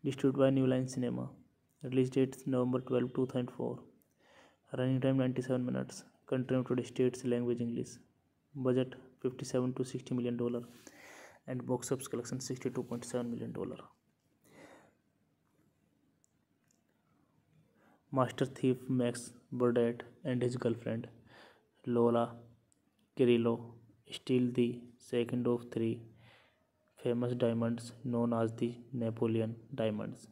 distributed by New Line Cinema, release date November 12, 2004, running time 97 minutes, country United States, language English, budget $57 to $60 million, and box office collection $62.7 million. Master thief Max Burdett and his girlfriend Lola Kirillo steal the second of three famous diamonds known as the Napoleon diamonds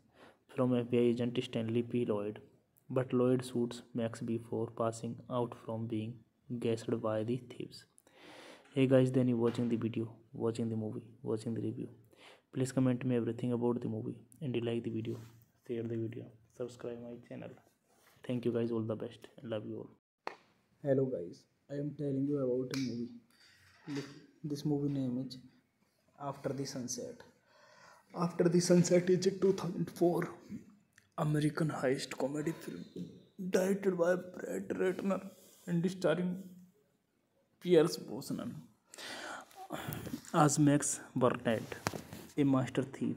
from FBI agent Stanley P. Lloyd, but Lloyd shoots Max before passing out from being gassed by the thieves. Hey guys, then you watching the video, watching the movie, watching the review. Please comment me everything about the movie and you like the video, share the video, subscribe my channel. Thank you guys, all the best and love you all. Hello guys, I am telling you about a movie. This movie name is After the Sunset. After the Sunset is a 2004 American heist comedy film directed by Brett Ratner and starring Pierce Brosnan as Max Burnett, a master thief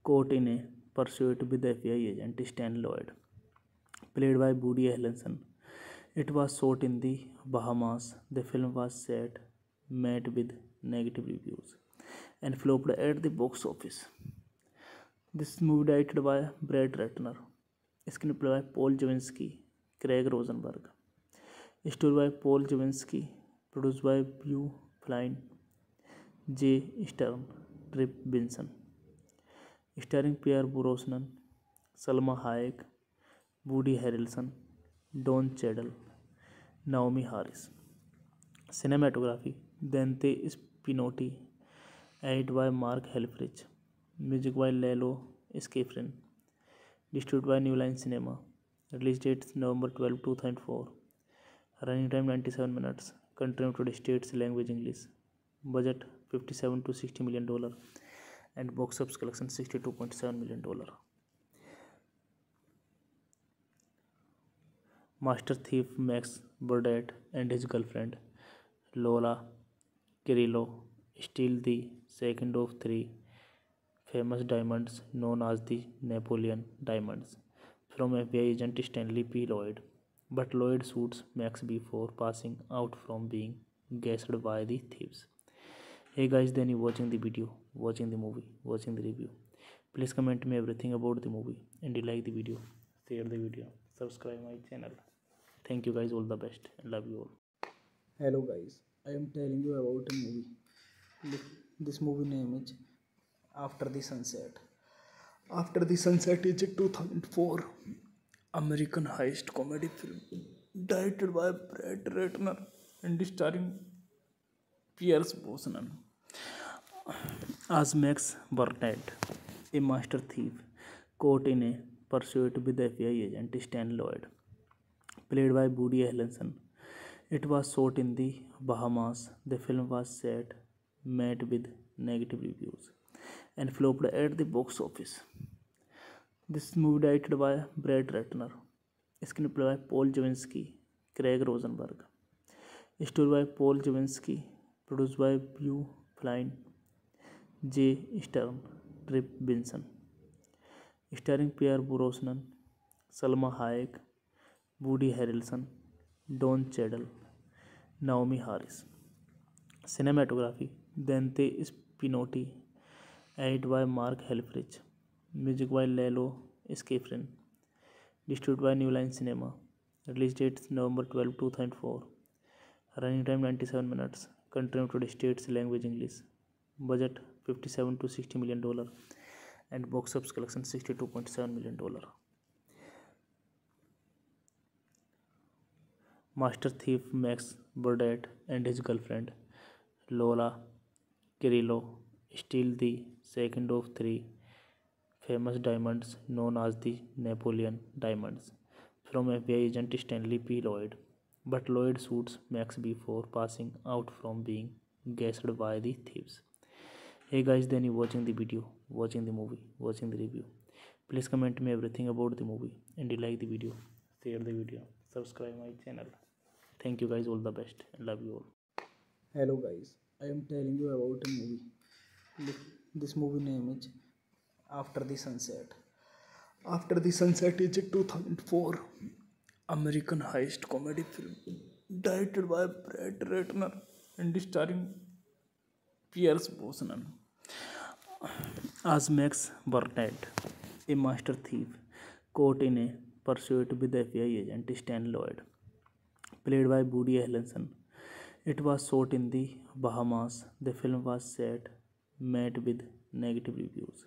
caught in a pursuit with FBI agent Stan Lloyd, played by Woody Harrelson. It was shot in the Bahamas. The film was set, met with negative reviews, and flopped at the box office. This movie directed by Brett Ratner, screenplay by Paul Javinsky, Craig Rosenberg, story by Paul Javinsky, produced by Beau Flynn, J. Stern, Trip Vinson, starring Pierre Brosnan, Salma Hayek, Woody Harrelson, Don Cheadle, Naomi Harris. Cinematography Dante Spinotti, edited by Mark Helfrich, music by Lalo Schifrin, distributed by New Line Cinema, release date November 12, 2004, running time 97 minutes, country United States, language English, budget $57 to $60 million, and box office collection $62.7 million. Master thief Max Burdett and his girlfriend Lola Kirillo steal the second of three famous diamonds known as the Napoleon diamonds from FBI agent Stanley P. Lloyd, but Lloyd shoots Max before passing out from being gassed by the thieves. Hey guys, then you watching the video, watching the movie, watching the review. Please comment me everything about the movie and you like the video, share the video, subscribe my channel. Thank you guys, all the best and love you all. Hello guys, I am telling you about a movie. This movie name is After the Sunset. After the Sunset is a 2004 American heist comedy film directed by Brett Ratner and starring Pierce Brosnan as Max Burnett, a master thief caught in a pursuit with FBI agent Stan Lloyd, played by Woody Harrelson. It was shot in the Bahamas. The film was set, met with negative reviews, and flopped at the box office. This movie directed by Brett Ratner, screenplay by Paul Javinsky, Craig Rosenberg, story by Paul Javinsky, produced by Beau Flynn, J. Stern, Trip Vinson, starring Pierre Brosnan, Salma Hayek, Woody Harrelson, Don Cheadle, Naomi Harris. Cinematography Dante Spinotti, edited by Mark Helfrich, music by Lalo Schifrin, distributed by New Line Cinema, release date November 12, 2004, running time 97 minutes, country United States, language English, budget $57 to $60 million, and box office collection $62.7 million. Master thief Max Burdett and his girlfriend Lola Kirillo steal the second of three famous diamonds known as the Napoleon diamonds from FBI agent Stanley P. Lloyd, but Lloyd shoots Max before passing out from being gassed by the thieves. Hey guys, then you watching the video, watching the movie, watching the review. Please comment me everything about the movie and you like the video, share the video, subscribe my channel. Thank you guys, all the best and love you all. Hello guys, I am telling you about a movie. This movie name is After the Sunset. After the Sunset is a 2004 American heist comedy film directed by Brett Ratner and starring Pierce Brosnan as Max Burnett, a master thief caught in a pursuit with FBI agent Stan Lloyd, played by Woody Harrelson. It was shot in the Bahamas. The film was set, met with negative reviews,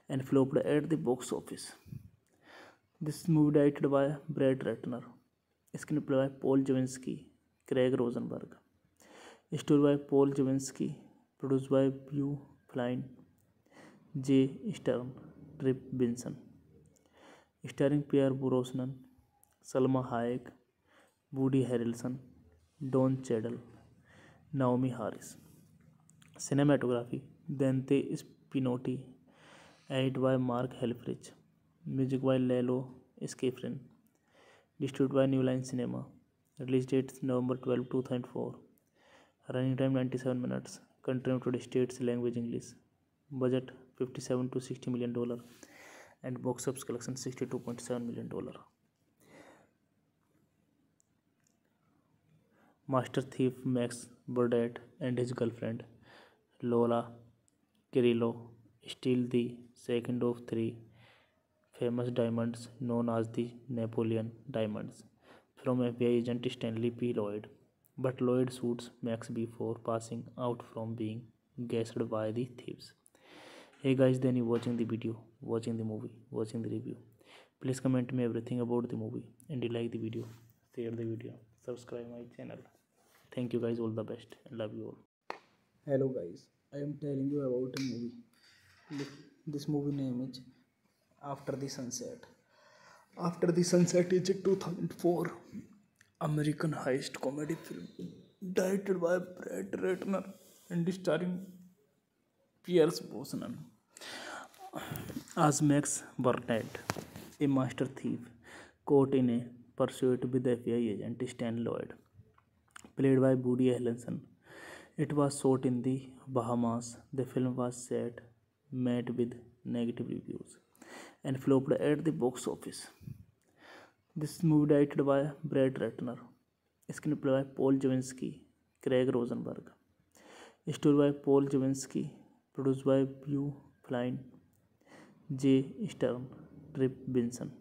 and flopped at the box office. This movie directed by Brad Ratner, screenplay by Paul Javinsky, Craig Rosenberg, story by Paul Javinsky, produced by Beau Flynn, J. Stern, Trip Vinson, starring Pierre Brosnan, Salma Hayek, Woody Harrelson, Don Cheadle, Naomi Harris. Cinematography Dante Spinotti, edited by Mark Helfrich, music by Lalo Schifrin, distributed by New Line Cinema, release date November 12, 2004, running time 97 minutes, country United States, language English, budget $57 to $60 million, and box office collection $62.7 million. Master thief Max Burdett and his girlfriend Lola Cirillo steal the second of three famous diamonds known as the Napoleon diamonds from FBI agent Stanley P. Lloyd, but Lloyd shoots Max before passing out from being gassed by the thieves. Hey guys, then you watching the video, watching the movie, watching the review. Please comment me everything about the movie and you like the video, share the video, subscribe my channel. Thank you guys, all the best and love you all. Hello guys, I am telling you about a movie. This movie name is After the Sunset. After the Sunset is a 2004 American heist comedy film directed by Brett Ratner and starring Pierce Brosnan as Max Burnett, a master thief caught in a pursuit with FBI agent Stan Lloyd, played by Woody Harrelson. It was shot in the Bahamas. The film was set, met with negative reviews, and flopped at the box office. This movie directed by Brad Ratner, screenplay by Paul Javinsky, Craig Rosenberg, story by Paul Javinsky, produced by Beau Flynn, J. Stern, Trip Vinson,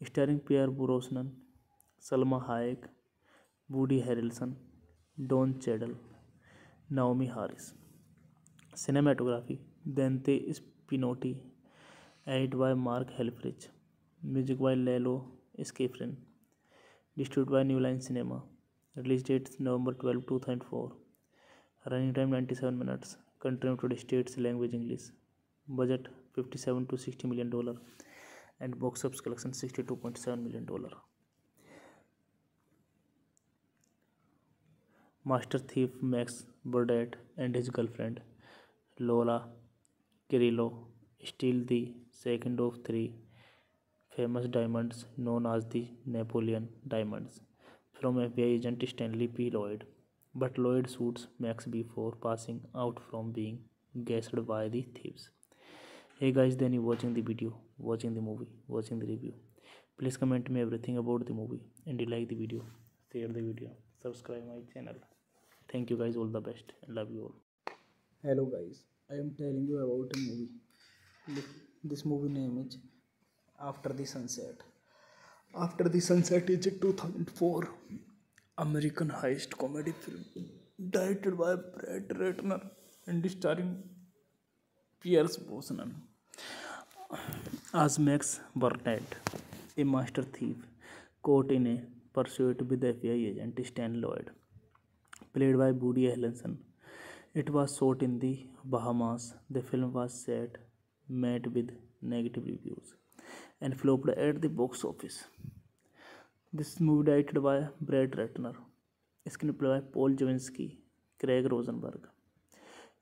starring Pierre Brosnan, Salma Hayek, Woody Harrelson, Don Cheadle, Naomi Harris. Cinematography Dante Spinotti, edited by Mark Helfrich, music by Lalo Schifrin, distributed by New Line Cinema, release date November 12, 2004, running time 97 minutes, country United States, language English, budget $57 to $60 million, and box office collection $62.7 million. Master thief Max Burdett and his girlfriend Lola Cirillo steal the second of three famous diamonds known as the Napoleon diamonds from FBI agent Stanley P. Lloyd, but Lloyd shoots Max before passing out from being gassed by the thieves. Hey guys, then you watching the video, watching the movie, watching the review. Please comment me everything about the movie and you like the video, share the video, subscribe my channel. Thank you guys, all the best and love you all. Hello guys, I am telling you about a movie. This movie name is After the Sunset. After the Sunset is a 2004 American heist comedy film directed by Brett Ratner and starring Pierce Brosnan as Max Burnett, a master thief caught in a pursuit with FBI agent Stan Lloyd, played by Woody Harrelson. It was shot in the Bahamas. The film was set, met with negative reviews, and flopped at the box office. This movie directed by Brad Ratner, screenplay by Paul Javinsky, Craig Rosenberg,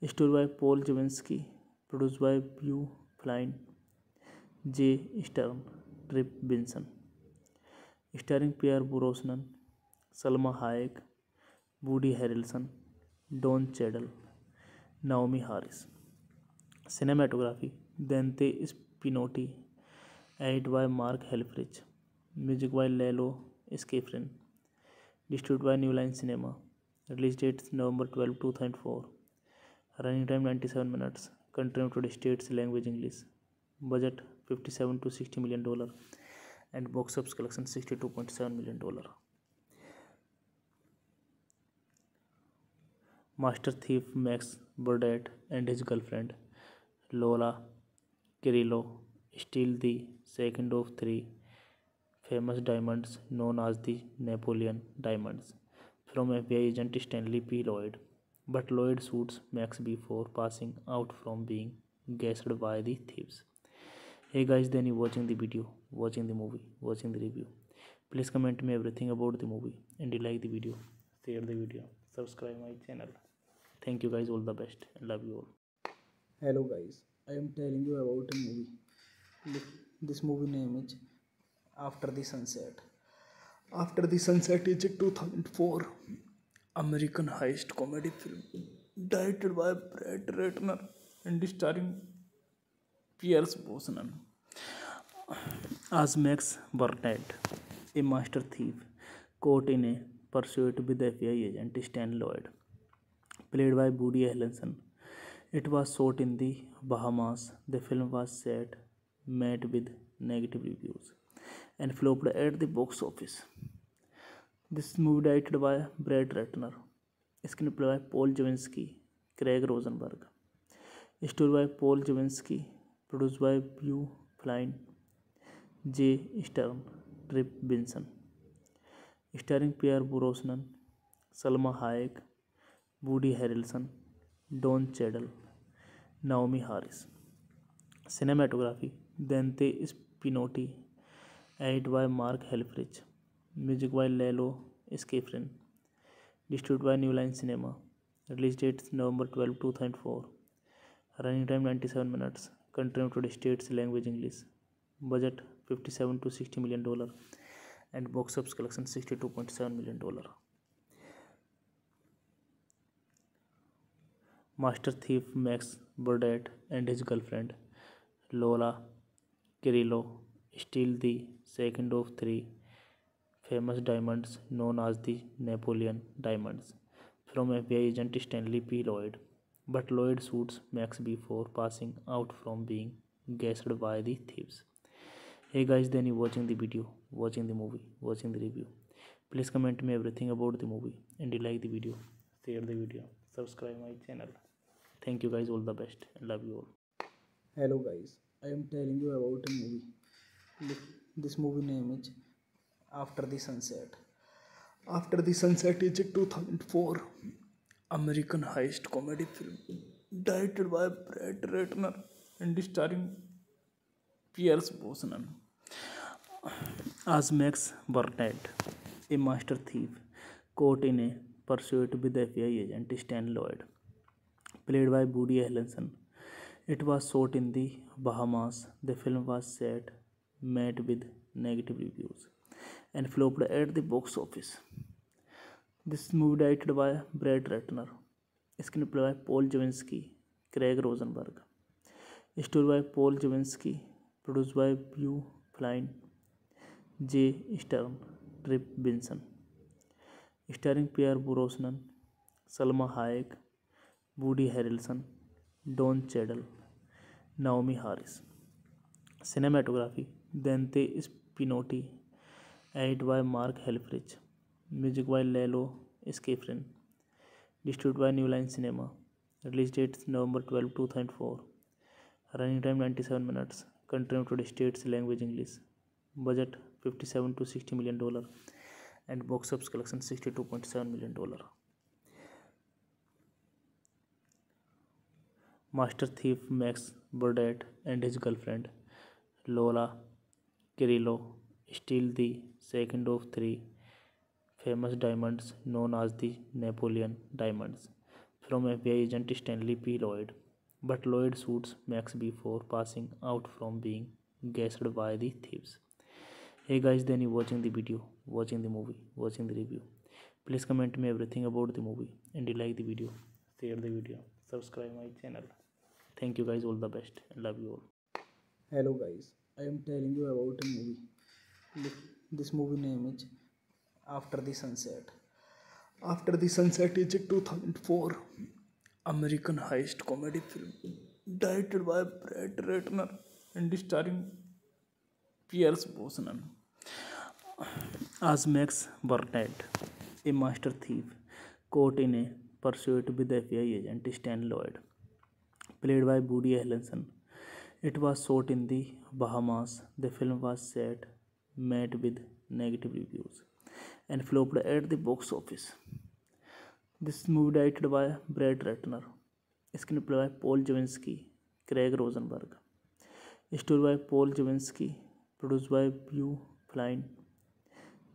story by Paul Javinsky, produced by Beau Flynn, J. Stern, Trip Vinson, starring Pierre Brosnan, Salma Hayek, Woody Harrelson, Don Cheadle, Naomi Harris. Cinematography Dante Spinotti, edited by Mark Helfrich, music by Lalo Schifrin, distributed by New Line Cinema, release date November 12, 2004, running time 97 minutes, country United States, language English, budget $57 to $60 million, and box office collection $62.7 million. Master thief Max Burdett and his girlfriend Lola Kirillo steal the second of three famous diamonds known as the Napoleon diamonds from FBI agent Stanley P. Lloyd, but Lloyd shoots Max before passing out from being gassed by the thieves. Hey guys, then you watching the video, watching the movie, watching the review. Please comment me everything about the movie and you like the video, share the video, subscribe my channel. Thank you guys, all the best and love you all. Hello guys, I am telling you about a movie. This movie name is After the Sunset. After the Sunset is a 2004 American heist comedy film directed by Brad Ratner and starring Pierce Brosnan as Max Burnett, a master thief caught in a pursuit with FBI agent Stan Lloyd, played by Woody Harrelson. It was shot in the Bahamas. The film was set, met with negative reviews, and flopped at the box office. This movie directed by Brad Ratner, screenplay by Paul Javinsky, Craig Rosenberg, story by Paul Javinsky, produced by Beau Flynn, J. Stern, Trip Vinson, starring Pierre Brosnan, Salma Hayek, Woody Harrelson, Don Cheadle, Naomi Harris. Cinematography Dante Spinotti, edited by Mark Helfrich, music by Lalo Schifrin, distributed by New Line Cinema, release date November 12, 2004, running time 97 minutes, country United States, language English, budget $57 to $60 million, and box office collection $62.7 million. Master thief Max Burdett and his girlfriend Lola Kirillo steal the second of three famous diamonds known as the Napoleon diamonds from FBI agent Stanley P. Lloyd, but Lloyd shoots Max before passing out from being gassed by the thieves. Hey guys, then you watching the video, watching the movie, watching the review. Please comment me everything about the movie and you like the video, share the video, subscribe my channel. Thank you guys, all the best and love you all. Hello guys, I am telling you about a movie. This movie name is After the Sunset. After the Sunset is a 2004 American heist comedy film directed by Brad Ratner and starring Pierce Brosnan as Max Burnett, a master thief caught in a pursuit with FBI agent Stan Lloyd, played by Woody Harrelson. It was shot in the Bahamas. The film was set, met with negative reviews, and flopped at the box office. This movie directed by Brad Ratner, screenplay by Paul Javinsky, Craig Rosenberg, story by Paul Javinsky, produced by Beau Flynn, J. Stern, Trip Vinson, starring Pierre Brosnan, Salma Hayek, Woody Harrelson, Don Cheadle, Naomi Harris. Cinematography Dante Spinotti, edited by Mark Helfrich, music by Lalo Schifrin, distributed by New Line Cinema, release date November 12, 2004, running time 97 minutes, country United States, language English, budget $57 to $60 million, and box office collection $62.7 million. Master thief Max Burdett and his girlfriend Lola Kirillo steal the second of three famous diamonds known as the Napoleon diamonds from FBI agent Stanley P. Lloyd. But Lloyd shoots Max before passing out from being gassed by the thieves. Hey guys, then you watching the video, watching the movie, watching the review. Please comment me everything about the movie and you like the video, share the video, subscribe my channel. Thank you guys, all the best and love you all. Hello guys, I am telling you about a movie. This movie name is After the Sunset. After the Sunset is a 2004 American heist comedy film directed by Brett Ratner and starring Pierce Brosnan as Max Burnett, a master thief caught in a pursuit with FBI agent Stan Lloyd, played by Woody Harrelson. It was shot in the Bahamas. The film was set, met with negative reviews, and flopped at the box office. This movie directed by Brett Ratner, screenplay by Paul Javinsky, Craig Rosenberg, story by Paul Javinsky, produced by Beau Flynn,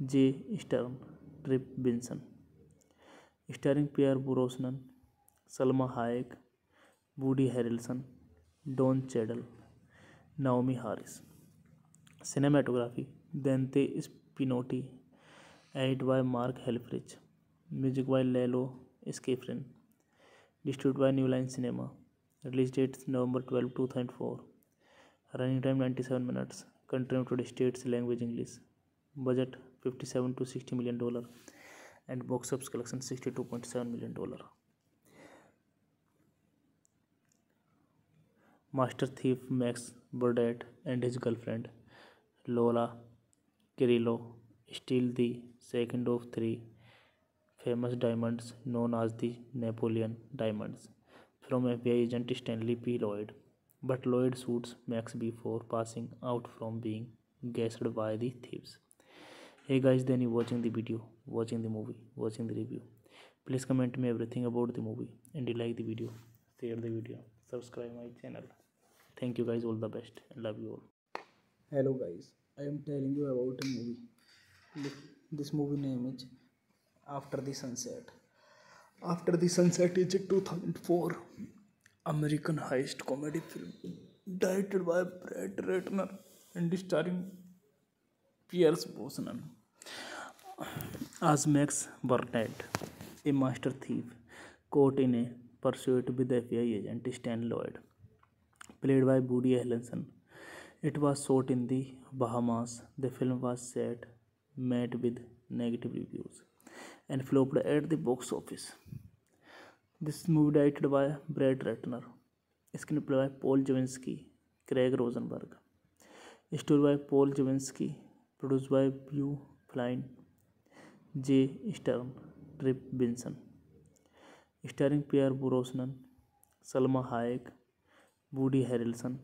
J. Stern, Trip Vinson, starring Pierre Brosnan, Salma Hayek, Woody Harrelson, Don Cheadle, Naomi Harris. Cinematography Dante Spinotti, edited by Mark Helfrich, music by Lalo Schifrin, distributed by New Line Cinema, release date November 12, 2004, running time 97 minutes, country United States, language English, budget $57 to $60 million, and box office collection $62.7 million. Master thief Max Burdett and his girlfriend Lola Cirillo steal the second of three famous diamonds known as the Napoleon diamonds from FBI agent Stanley P. Lloyd. But Lloyd shoots Max before passing out from being gassed by the thieves. Hey guys, then you watching the video, watching the movie, watching the review. Please comment me everything about the movie and you like the video, share the video, subscribe my channel. Thank you guys, all the best and love you all. Hello guys, I am telling you about a movie. This movie name is After the Sunset. After the Sunset is a 2004 American heist comedy film directed by Brett Ratner and starring Pierce Brosnan as Max Burnett, a master thief caught in a pursuit with FBI agent Stan Lloyd, played by Woody Harrelson. It was shot in the Bahamas. The film was set, met with negative reviews, and flopped at the box office. This movie directed by Brett Ratner, screenplay by Paul Javinsky, Craig Rosenberg, story by Paul Javinsky, produced by Beau Flynn, J. Stern, Trip Vinson, starring Pierre Brosnan, Salma Hayek, Woody Harrelson,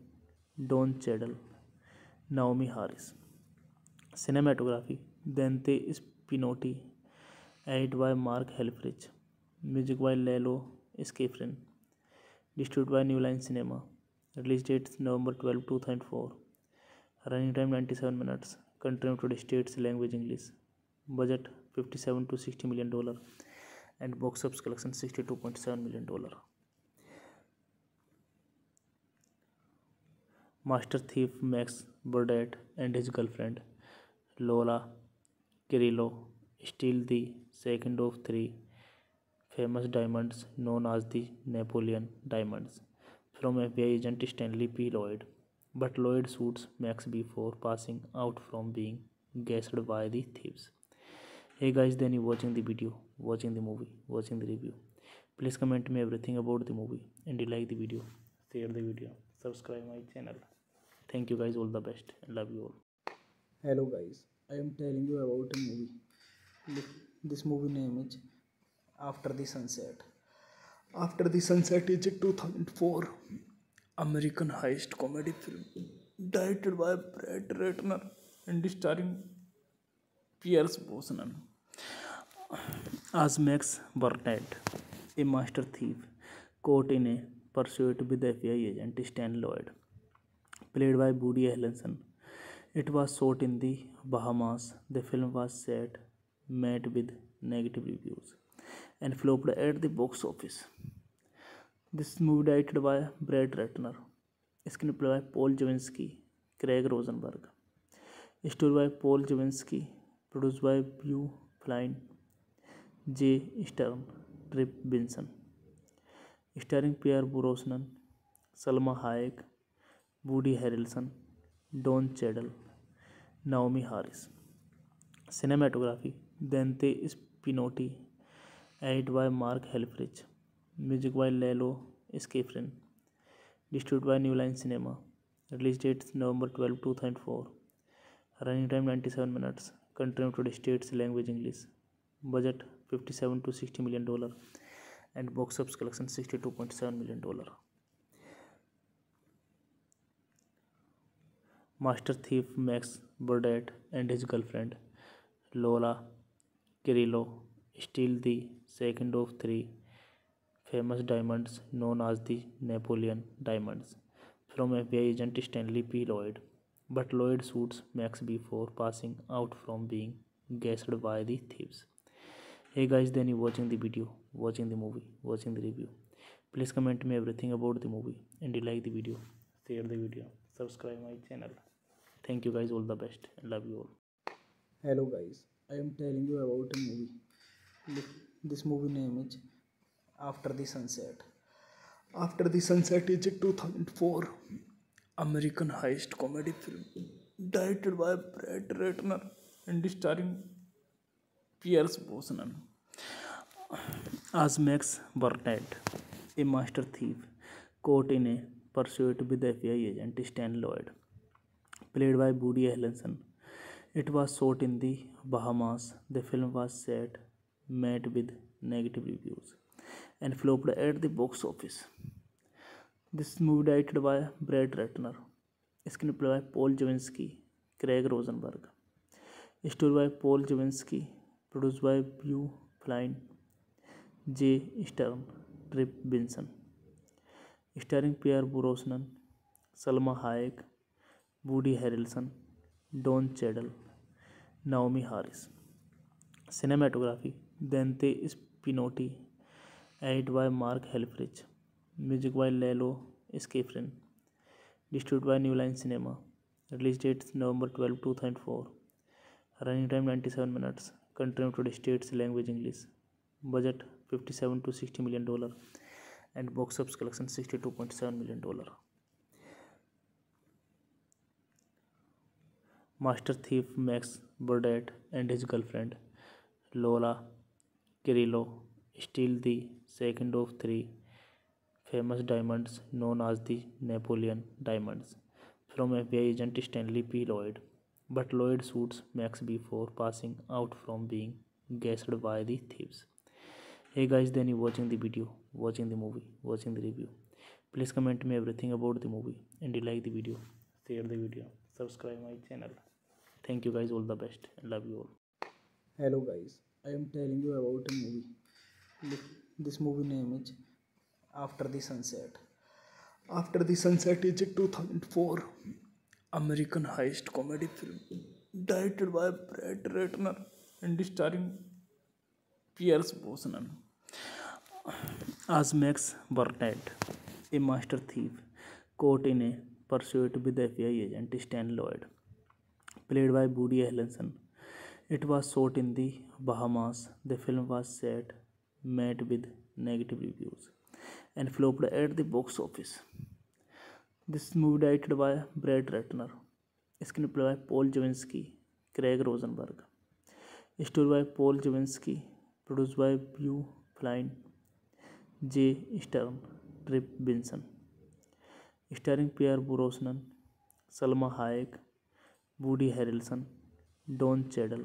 Don Cheadle, Naomi Harris. Cinematography Dante Spinotti, edited by Mark Helfrich, music by Lalo Schifrin, distributed by New Line Cinema, release date November 12, 2004, running time 97 minutes, country United States, language English, budget $57 to $60 million, and box office collection $62.7 million. Master thief Max Burdett and his girlfriend Lola Cirillo steal the second of three famous diamonds known as the Napoleon diamonds from FBI agent Stanley P. Lloyd. But Lloyd shoots Max before passing out from being gassed by the thieves. Hey guys, then you watching the video, watching the movie, watching the review. Please comment me everything about the movie and you like the video, share the video, subscribe my channel. Thank you guys, all the best and love you all. Hello guys, I am telling you about a movie. This movie name is After the Sunset. After the Sunset is a 2004 American heist comedy film directed by Brett Ratner and starring Pierce Brosnan as Max Burnett, a master thief caught in a pursuit with FBI agent Stan Lloyd, played by Woody Harrelson. It was shot in the Bahamas. The film was set, met with negative reviews, and flopped at the box office. This movie directed by Brad Ratner, screenplay by Paul Javinsky, Craig Rosenberg, story by Paul Javinsky, produced by Hugh Flynn, J. Stern, Trip Vinson, starring Pierre Brosnan, Salma Hayek, Woody Harrelson, Don Cheadle, Naomi Harris. Cinematography Dante Spinotti, edited by Mark Helfrich, music by Lalo Schifrin, distributed by New Line Cinema, release date November 12, 2004, running time 97 minutes, country United States, language English, budget $57 to $60 million, and box office collection $62.7 million. Master thief Max Burdett and his girlfriend Lola Kirillo steal the second of three famous diamonds known as the Napoleon diamonds from FBI agent Stanley P. Lloyd, but Lloyd shoots Max before passing out from being gassed by the thieves. Hey guys, then you watching the video, watching the movie, watching the review. Please comment me everything about the movie and you like the video, share the video, subscribe my channel. Thank you guys, all the best and love you all. Hello guys, I am telling you about a movie. This movie name is After the Sunset. After the Sunset is a 2004 American heist comedy film directed by Brad Ratner and starring Pierce Brosnan As Max Burnett, a master thief caught in a pursuit with the FBI agent Stan Lloyd, played by Woody Harrelson. It was shot in the Bahamas. The film was set, met with negative reviews, and flopped at the box office. This movie directed by Brad Ratner, screenplay by Paul Javinsky, Craig Rosenberg, story by Paul Javinsky, produced by Hugh Flynn, J. Stern, Trip Vinson, starring Pierre Brosnan, Salma Hayek, Woody Harrelson, Don Cheadle, Naomi Harris. Cinematography Dante Spinotti, edited by Mark Helfrich, music by Lalo Schifrin, distributed by New Line Cinema, release date November 12, 2004, running time 97 minutes, country United States, language English, budget $57 to $60 million, and box office collection $62.7 million. Master thief Max Burdett and his girlfriend Lola Kirillo steal the second of three famous diamonds known as the Napoleon diamonds from FBI agent Stanley P. Lloyd, but Lloyd shoots Max before passing out from being gassed by the thieves. Hey guys, then you watching the video, watching the movie, watching the review. Please comment me everything about the movie and you like the video, share the video, subscribe my channel. Thank you guys, all the best and love you all. Hello guys, I am telling you about a movie. This movie name is After the Sunset. After the Sunset is a 2004 American heist comedy film directed by Brad Ratner and starring Pierce Brosnan As Max Burnett, a master thief caught in a pursuit with the FBI agent Stan Lloyd, played by Woody Harrelson. It was shot in the Bahamas. The film was set, met with negative reviews, and flopped at the box office. This movie directed by Brad Ratner, screenplay by Paul Javinsky, Craig Rosenberg, story by Paul Javinsky, produced by Hugh Flynn, J. Stern, Trip Vinson, starring Pierre Brosnan, Salma Hayek, Woody Harrelson, Don Cheadle,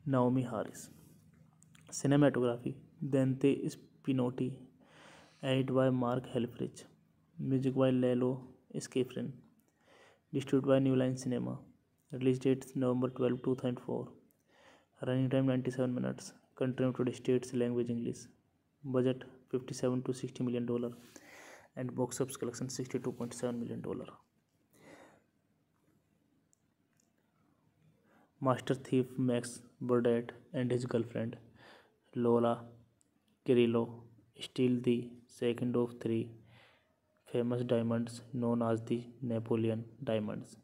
Naomi Harris. Cinematography Dante Spinotti, edited by Mark Helfrich, music by Lalo Schifrin, distributed by New Line Cinema, release date November 12, 2004, running time 97 minutes, country United States, language English, budget $57 to $60 million, and box office collection $62.7 million. Master thief Max Burdett and his girlfriend Lola Kirillo steal the second of three famous diamonds known as the Napoleon diamonds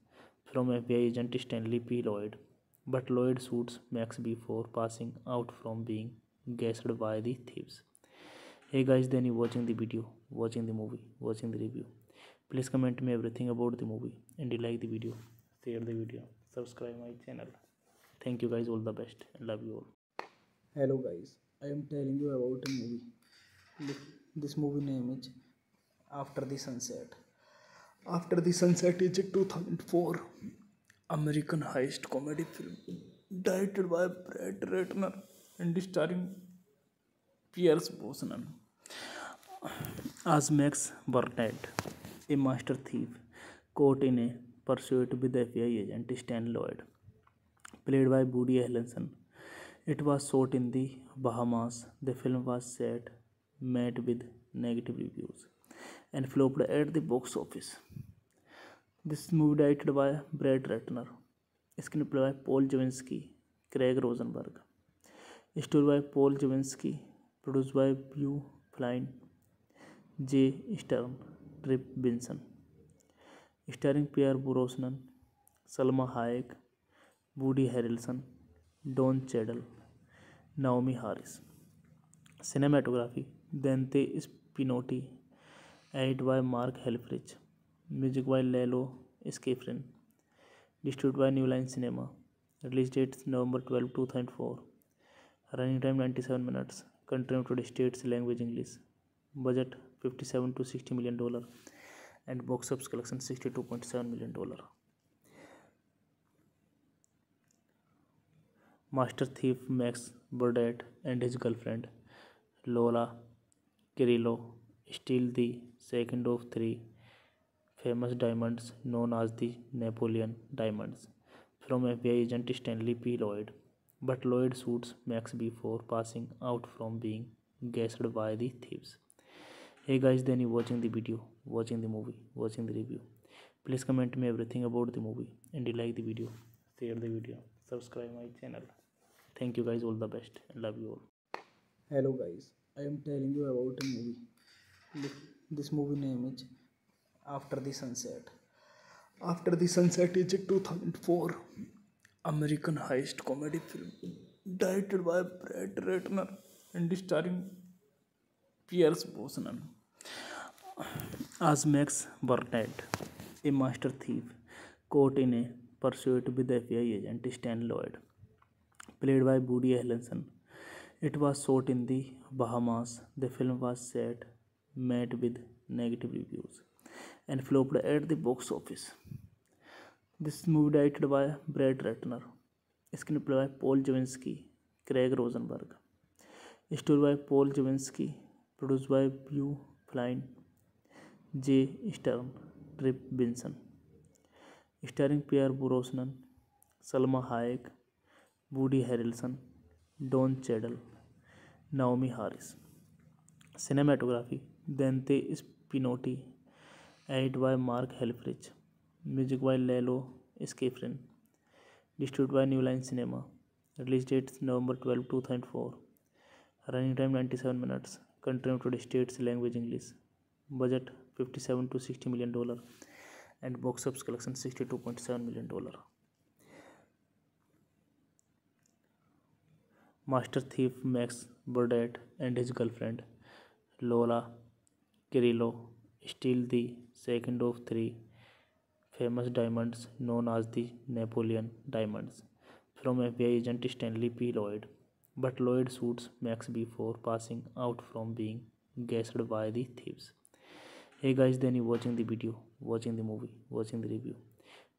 from FBI agent Stanley P. Lloyd. But Lloyd shoots Max before passing out from being gassed by the thieves. Hey guys, then you watching the video, watching the movie, watching the review. Please comment me everything about the movie and you like the video, share the video, subscribe my channel. Thank you guys, all the best and love you all. Hello guys, I am telling you about a movie. This movie name is After the Sunset. After the Sunset is a 2004 American heist comedy film directed by Brett Ratner and starring Pierce Brosnan as Max Burnett, a master thief caught in a pursuit with FBI agent Stan Lloyd, played by Woody Harrelson. It was shot in the Bahamas. The film was set, met with negative reviews, and flopped at the box office. This movie directed by Brett Ratner, screenplay by Paul Javinsky, Craig Rosenberg, story by Paul Javinsky, produced by Beau Flynn, J. Stern, Trip Vinson, starring Pierre Brosnan, Salma Hayek, Woody Harrelson, Don Cheadle, Naomi Harris. Cinematography Dante Spinotti, edited by Mark Helfrich, music by Lalo Schifrin, distributed by New Line Cinema, release date November 12, 2004, running time 97 minutes, country United States, language English, budget $57 to $60 million, and box office collection $62.7 million. Master thief Max Burdett and his girlfriend Lola Kirillo steal the second of three famous diamonds known as the Napoleon diamonds from FBI agent Stanley P. Lloyd. But Lloyd shoots Max before passing out from being gassed by the thieves. Hey guys, then you watching the video, watching the movie, watching the review. Please comment me everything about the movie and you like the video, share the video, subscribe my channel. Thank you guys, all the best and love you all. Hello guys, I am telling you about a movie. This movie name is After the Sunset. After the Sunset is a 2004 American heist comedy film directed by Brett Ratner and starring Pierce Brosnan as Max Burnett, a master thief caught in a pursuit with FBI agent Stan Lloyd, played by Woody Harrelson. It was shot in the Bahamas. The film was set, met with negative reviews, and flopped at the box office. This movie directed by Brett Ratner, screenplay by Paul Javinsky, Craig Rosenberg, story by Paul Javinsky, produced by Beau Flynn, J. Stern, Trip Vinson, starring Pierre Brosnan, Salma Hayek, Woody Harrelson, Don Cheadle, Naomi Harris. Cinematography Dante Spinotti, edited by Mark Helfrich, music by Lalo Schifrin, distributed by New Line Cinema, release date November 12, 2004, running time 97 minutes, country United States, language English, budget $57 to $60 million, and box office collection $62.7 million. Master thief Max Burdett and his girlfriend Lola Kirillo steal the second of three famous diamonds known as the Napoleon diamonds from FBI agent Stanley P. Lloyd. But Lloyd shoots Max before passing out from being gassed by the thieves. Hey guys, then you watching the video, watching the movie, watching the review.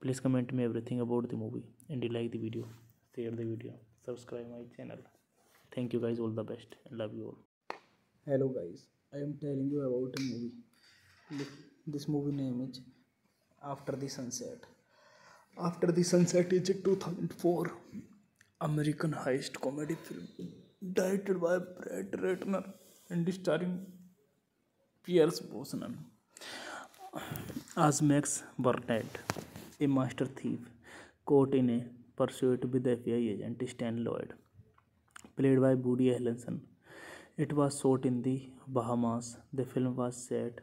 Please comment me everything about the movie and you like the video, share the video, subscribe my channel. Thank you guys, all the best and love you all. Hello guys, I am telling you about a movie. This movie name is After the Sunset. After the Sunset is a 2004 American heist comedy film directed by Brett Ratner and starring Pierce Brosnan as Max Burnett, a master thief caught in a pursuit with FBI agent Stan Lloyd, played by Woody Harrelson. It was shot in the Bahamas. The film was set,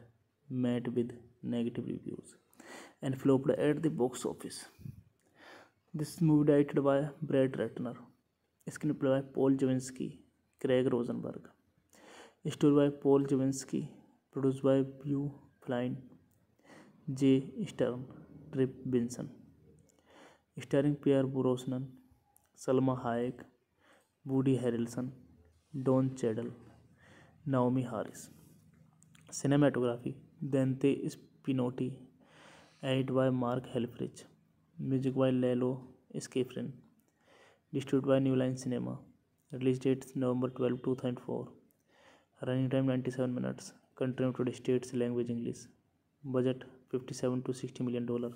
met with negative reviews, and flopped at the box office. This movie directed by Brad Ratner, screenplay by Paul Javinsky, Craig Rosenberg, story by Paul Javinsky, produced by Hugh Flynn, J. Stern, Trip Vinson, starring Pierre Brosnan, Salma Hayek, Woody Harrelson, Don Cheadle, Naomi Harris. Cinematography Dante Spinotti, edited by Mark Helfrich, music by Lalo Schifrin, distributed by New Line Cinema, release date November 12, 2004, running time 97 minutes, country United States, language English, budget $57 to $60 million,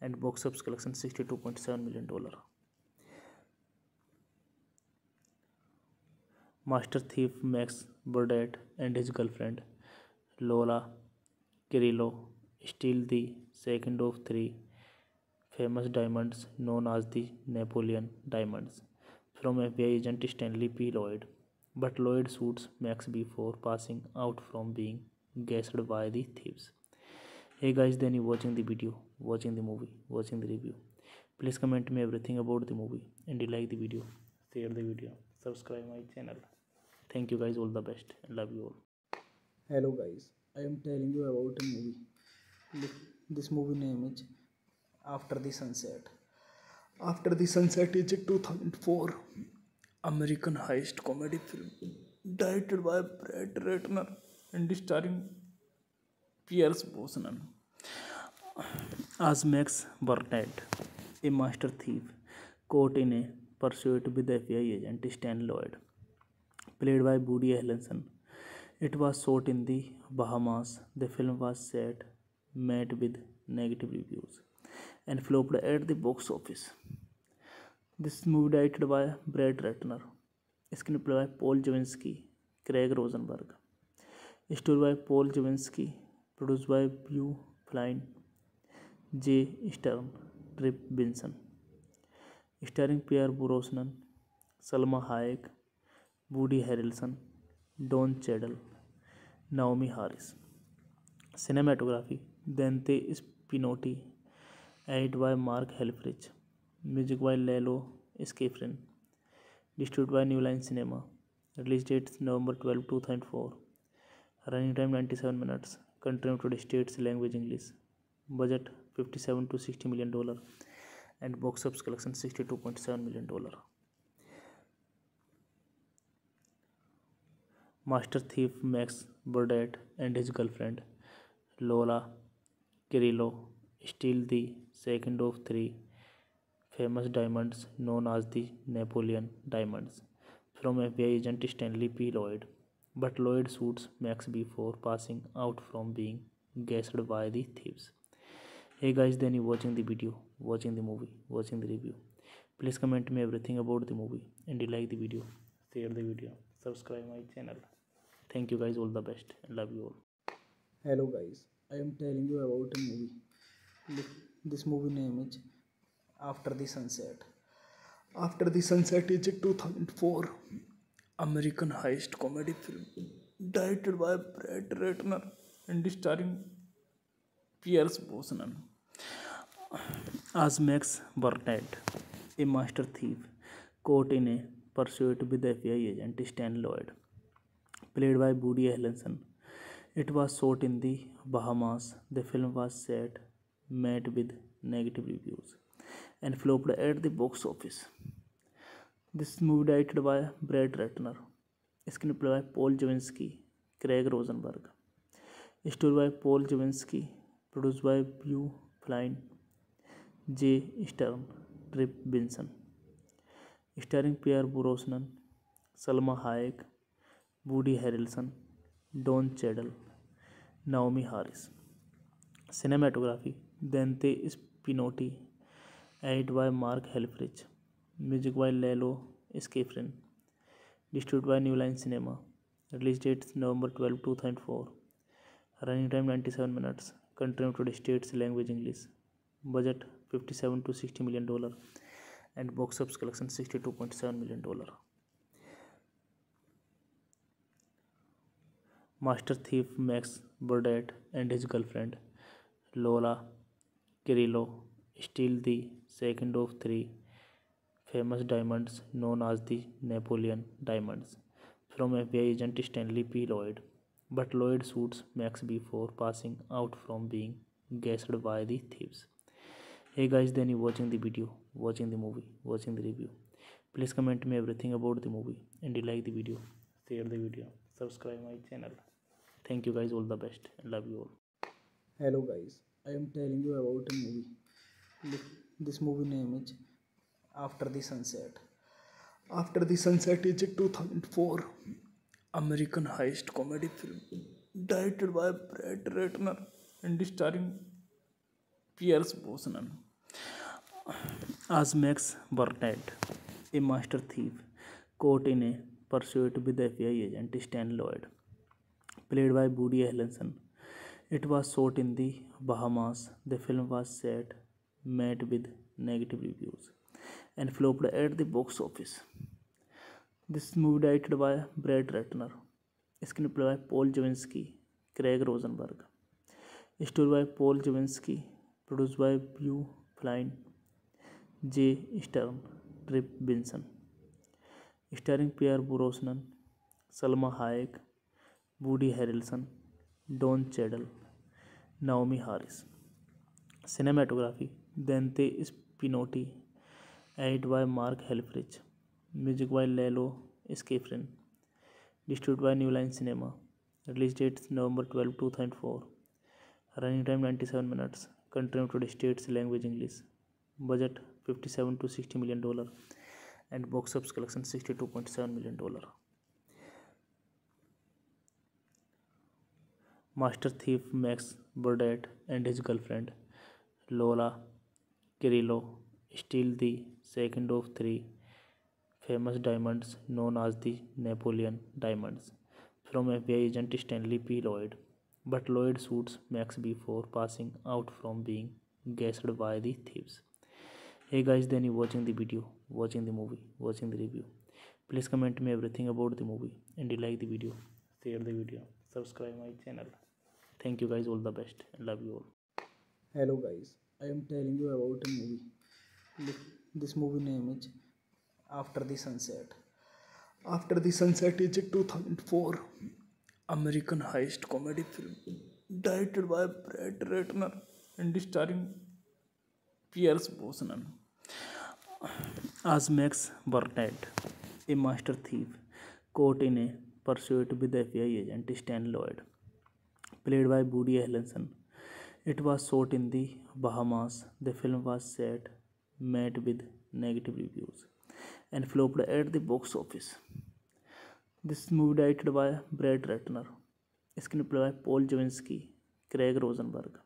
and box office collection $62.7 million. Master thief Max Burdett and his girlfriend Lola Kirillo steal the second of three famous diamonds known as the Napoleon diamonds from FBI agent Stanley P. Lloyd, but Lloyd shoots Max before passing out from being gassed by the thieves. Hey guys, then you watching the video, watching the movie, watching the review. Please comment me everything about the movie, and you like the video, share the video, subscribe my channel. Thank you guys, all the best, and love you all. Hello guys, I am telling you about a movie. This movie name is After the Sunset. After the Sunset is a 2004 American heist comedy film directed by Brad Ratner and starring Pierce Brosnan as Max Burnett, a master thief caught in a pursuit with FBI agent Stan Lloyd, played by Woody Harrelson. It was shot in the Bahamas. The film was set, met with negative reviews, and flopped at the box office. This movie directed by Brad Ratner, screenplay by Paul Javinsky, Craig Rosenberg, story by Paul Javinsky, produced by Hugh Flynn, J. Stern, Trip Vinson, starring Pierre Brosnan, Salma Hayek, Woody Harrelson, Don Cheadle, Naomi Harris. Cinematography Dante Spinotti, edited by Mark Helfrich, music by Lalo Schifrin, distributed by New Line Cinema, release date November 12, 2004, running time 97 minutes, country United States, language English, budget $57 to $60 million, and box office collection $62.7 million. Master thief Max Burdett and his girlfriend Lola Kirillo steal the second of three famous diamonds known as the Napoleon diamonds from FBI agent Stanley P. Lloyd, but Lloyd shoots Max before passing out from being gassed by the thieves. Hey guys, then you watching the video, watching the movie, watching the review. Please comment me everything about the movie, and you like the video, share the video, subscribe my channel. Thank you guys, all the best, and love you all. Hello guys, I am telling you about a movie. This movie name is After the Sunset. After the Sunset is a 2004 American heist comedy film directed by Brad Ratner and starring Pierce Brosnan as Max Burnett, a master thief caught in a pursuit with FBI agent Stan Lloyd, played by Woody Harrelson. It was shot in the Bahamas. The film was set, met with negative reviews, and flopped at the box office. This movie directed by Brad Ratner, screenplay by Paul Javinsky, Craig Rosenberg, story by Paul Javinsky, produced by Hugh Flynn, J. Stern, Trip Vinson, starring Pierre Brosnan, Salma Hayek, Woody Harrelson, Don Cheadle, Naomi Harris. Cinematography Dante Spinotti, edited by Mark Helfrich, music by Lalo Schifrin, distributed by New Line Cinema, release date November 12, 2004, running time 97 minutes, country United States, language English, budget $57 to $60 million, and box office collection $62.7 million. Master thief Max Burdett and his girlfriend Lola Cirillo steal the second of three famous diamonds known as the Napoleon diamonds from FBI agent Stanley P. Lloyd, but Lloyd shoots Max before passing out from being gassed by the thieves. Hey guys, then you watching the video, watching the movie, watching the review. Please comment me everything about the movie and you like the video, share the video, subscribe my channel. Thank you guys, all the best and love you all. Hello guys, I am telling you about a movie. This movie name is After the Sunset. After the Sunset is a 2004 American heist comedy film directed by Brett Ratner and starring Pierce Brosnan as Max Burnett, a master thief caught in a pursuit with FBI agent Stan Lloyd, played by Woody Harrelson. It was shot in the Bahamas. The film was set, met with negative reviews, and flopped at the box office. This movie directed by Brett Ratner, screenplay by Paul Javinsky, Craig Rosenberg, story by Paul Javinsky, produced by Beau Flynn, J. Stern, Trip Vinson, starring Pierre Brosnan, Salma Hayek, Woody Harrelson, Don Cheadle, Naomi Harris. Cinematography Dante Spinotti, edited by Mark Helfrich, music by Lalo Schifrin, distributed by New Line Cinema, release date November 12, 2004, running time 97 minutes, country United States, language English, budget $57 to $60 million, and box office collection $62.7 million. Master thief Max Burdett and his girlfriend Lola Cirillo steal the second of three famous diamonds known as the Napoleon diamonds from FBI agent Stanley P. Lloyd, but Lloyd shoots Max before passing out from being gassed by the thieves. Hey guys, then you watching the video, watching the movie, watching the review. Please comment me everything about the movie and you like the video, share the video, subscribe my channel. Thank you guys, all the best and love you all. Hello guys, I am telling you about a movie. This movie name is After the Sunset. After the Sunset is a 2004 American heist comedy film directed by Brett Ratner and starring Pierce Brosnan as Max Burnett, a master thief caught in a pursuit with FBI agent Stan Lloyd, played by Woody Harrelson. It was shot in the Bahamas. The film was set, met with negative reviews, and flopped at the box office. This movie directed by Brett Ratner, screenplay by Paul Javinsky, Craig Rosenberg,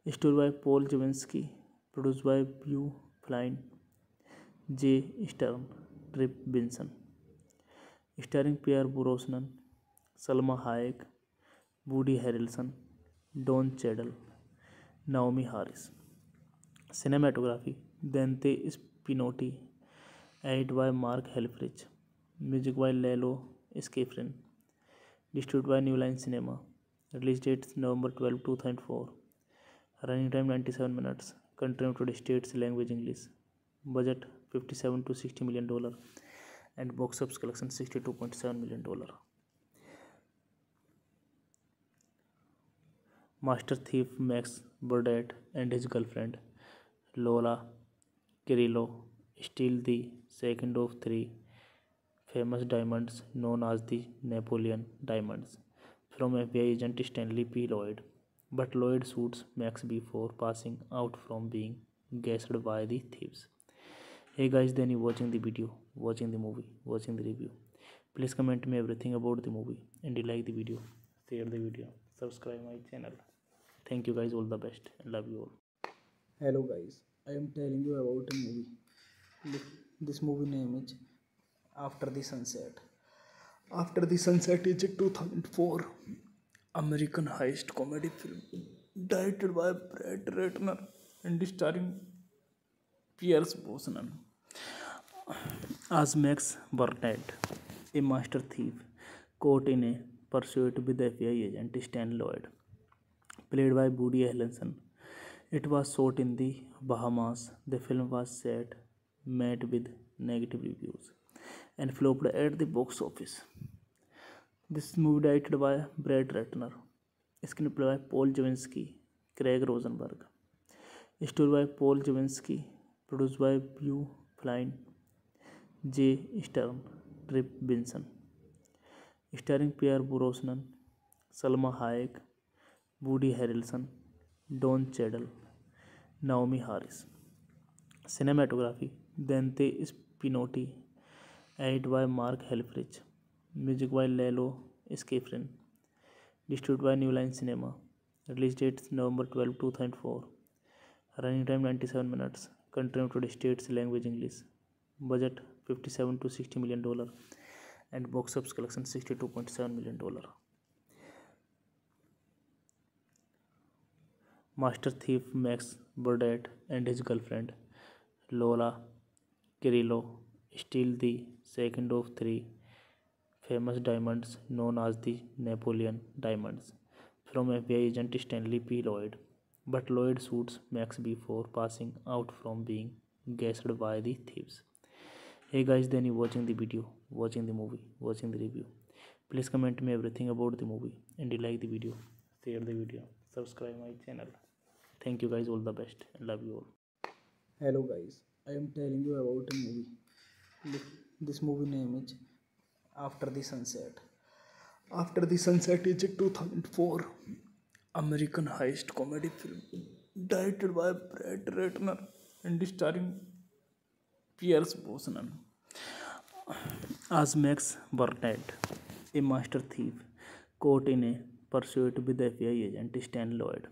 story by Paul Javinsky, produced by Beau Flynn, J. Stern, Trip Vinson, starring Pierre Brosnan, Salma Hayek, Woody Harrelson, Don Cheadle, Naomi Harris. Cinematography Dante Spinotti, edited by Mark Helfrich, music by Lalo Schifrin, distributed by New Line Cinema, release date November 12, 2004, running time 97 minutes, country United States, language English, budget $57 to $60 million, and box office collection $62.7 million. Master thief Max Burdett and his girlfriend Lola Cirillo steal the second of three famous diamonds known as the Napoleon diamonds from FBI agent Stanley P. Lloyd, but Lloyd shoots Max before passing out from being gassed by the thieves. Hey guys, then you watching the video, watching the movie, watching the review. Please comment me everything about the movie and you like the video, share the video, subscribe my channel. Thank you guys, all the best and love you all. Hello guys, I am telling you about a movie. This movie name is After the Sunset. After the Sunset is a 2004 American heist comedy film directed by Brett Ratner and starring Pierce Brosnan As Max Burnett, a master thief caught in a pursuit with the FBI agent Stan Lloyd, played by Woody Harrelson. It was shot in the Bahamas. The film was set, met with negative reviews, and flopped at the box office. This movie directed by Brad Ratner, screenplay by Paul Javinsky, Craig Rosenberg, story by Paul Javinsky, produced by Hugh Flynn, J. Stern, Trip Vinson, starring Pierre Brosnan, Salma Hayek, Woody Harrelson, Don Cheadle, Naomi Harris. Cinematography Dante Spinotti, edited by Mark Helfrich, music by Lalo Schifrin, distributed by New Line Cinema, release date November 12, 2004, running time 97 minutes, country United States, language English, budget $57 to $60 million, and box office collection $62.7 million. Master thief Max Burdett and his girlfriend Lola Kirillo steal the second of three famous diamonds known as the Napoleon diamonds from FBI agent Stanley P. Lloyd, but Lloyd shoots Max before passing out from being gassed by the thieves. Hey guys, then you watching the video, watching the movie, watching the review. Please comment me everything about the movie, and you like the video, share the video, subscribe my channel. Thank you guys, all the best, and love you all. Hello guys, I am telling you about a movie. This movie name is After the Sunset. After the Sunset is a 2004 American heist comedy film directed by Brad Ratner and starring Pierce Brosnan. As Max Burnett, a master thief caught in a pursuit with the FBI agent Stan Lloyd,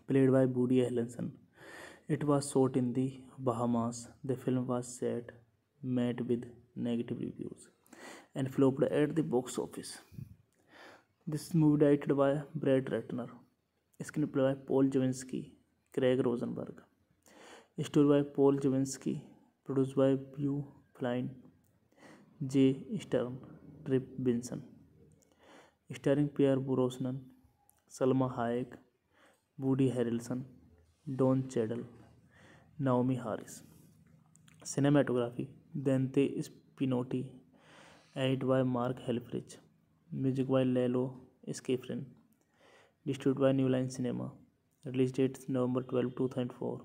played by Woody Harrelson. It was shot in the Bahamas. The film was set, met with negative reviews, and flopped at the box office. This movie directed by Brad Ratner, screenplay by Paul Javinsky, Craig Rosenberg, story by Paul Javinsky, produced by Hugh Flynn, J. Stern, Trip Vinson, starring Pierre Brosnan, Salma Hayek, Woody Harrelson, Don Cheadle, Naomi Harris. Cinematography Dante Spinotti, edited by Mark Helfrich, music by Lalo Schifrin, distributed by New Line Cinema, release date November 12, 2004,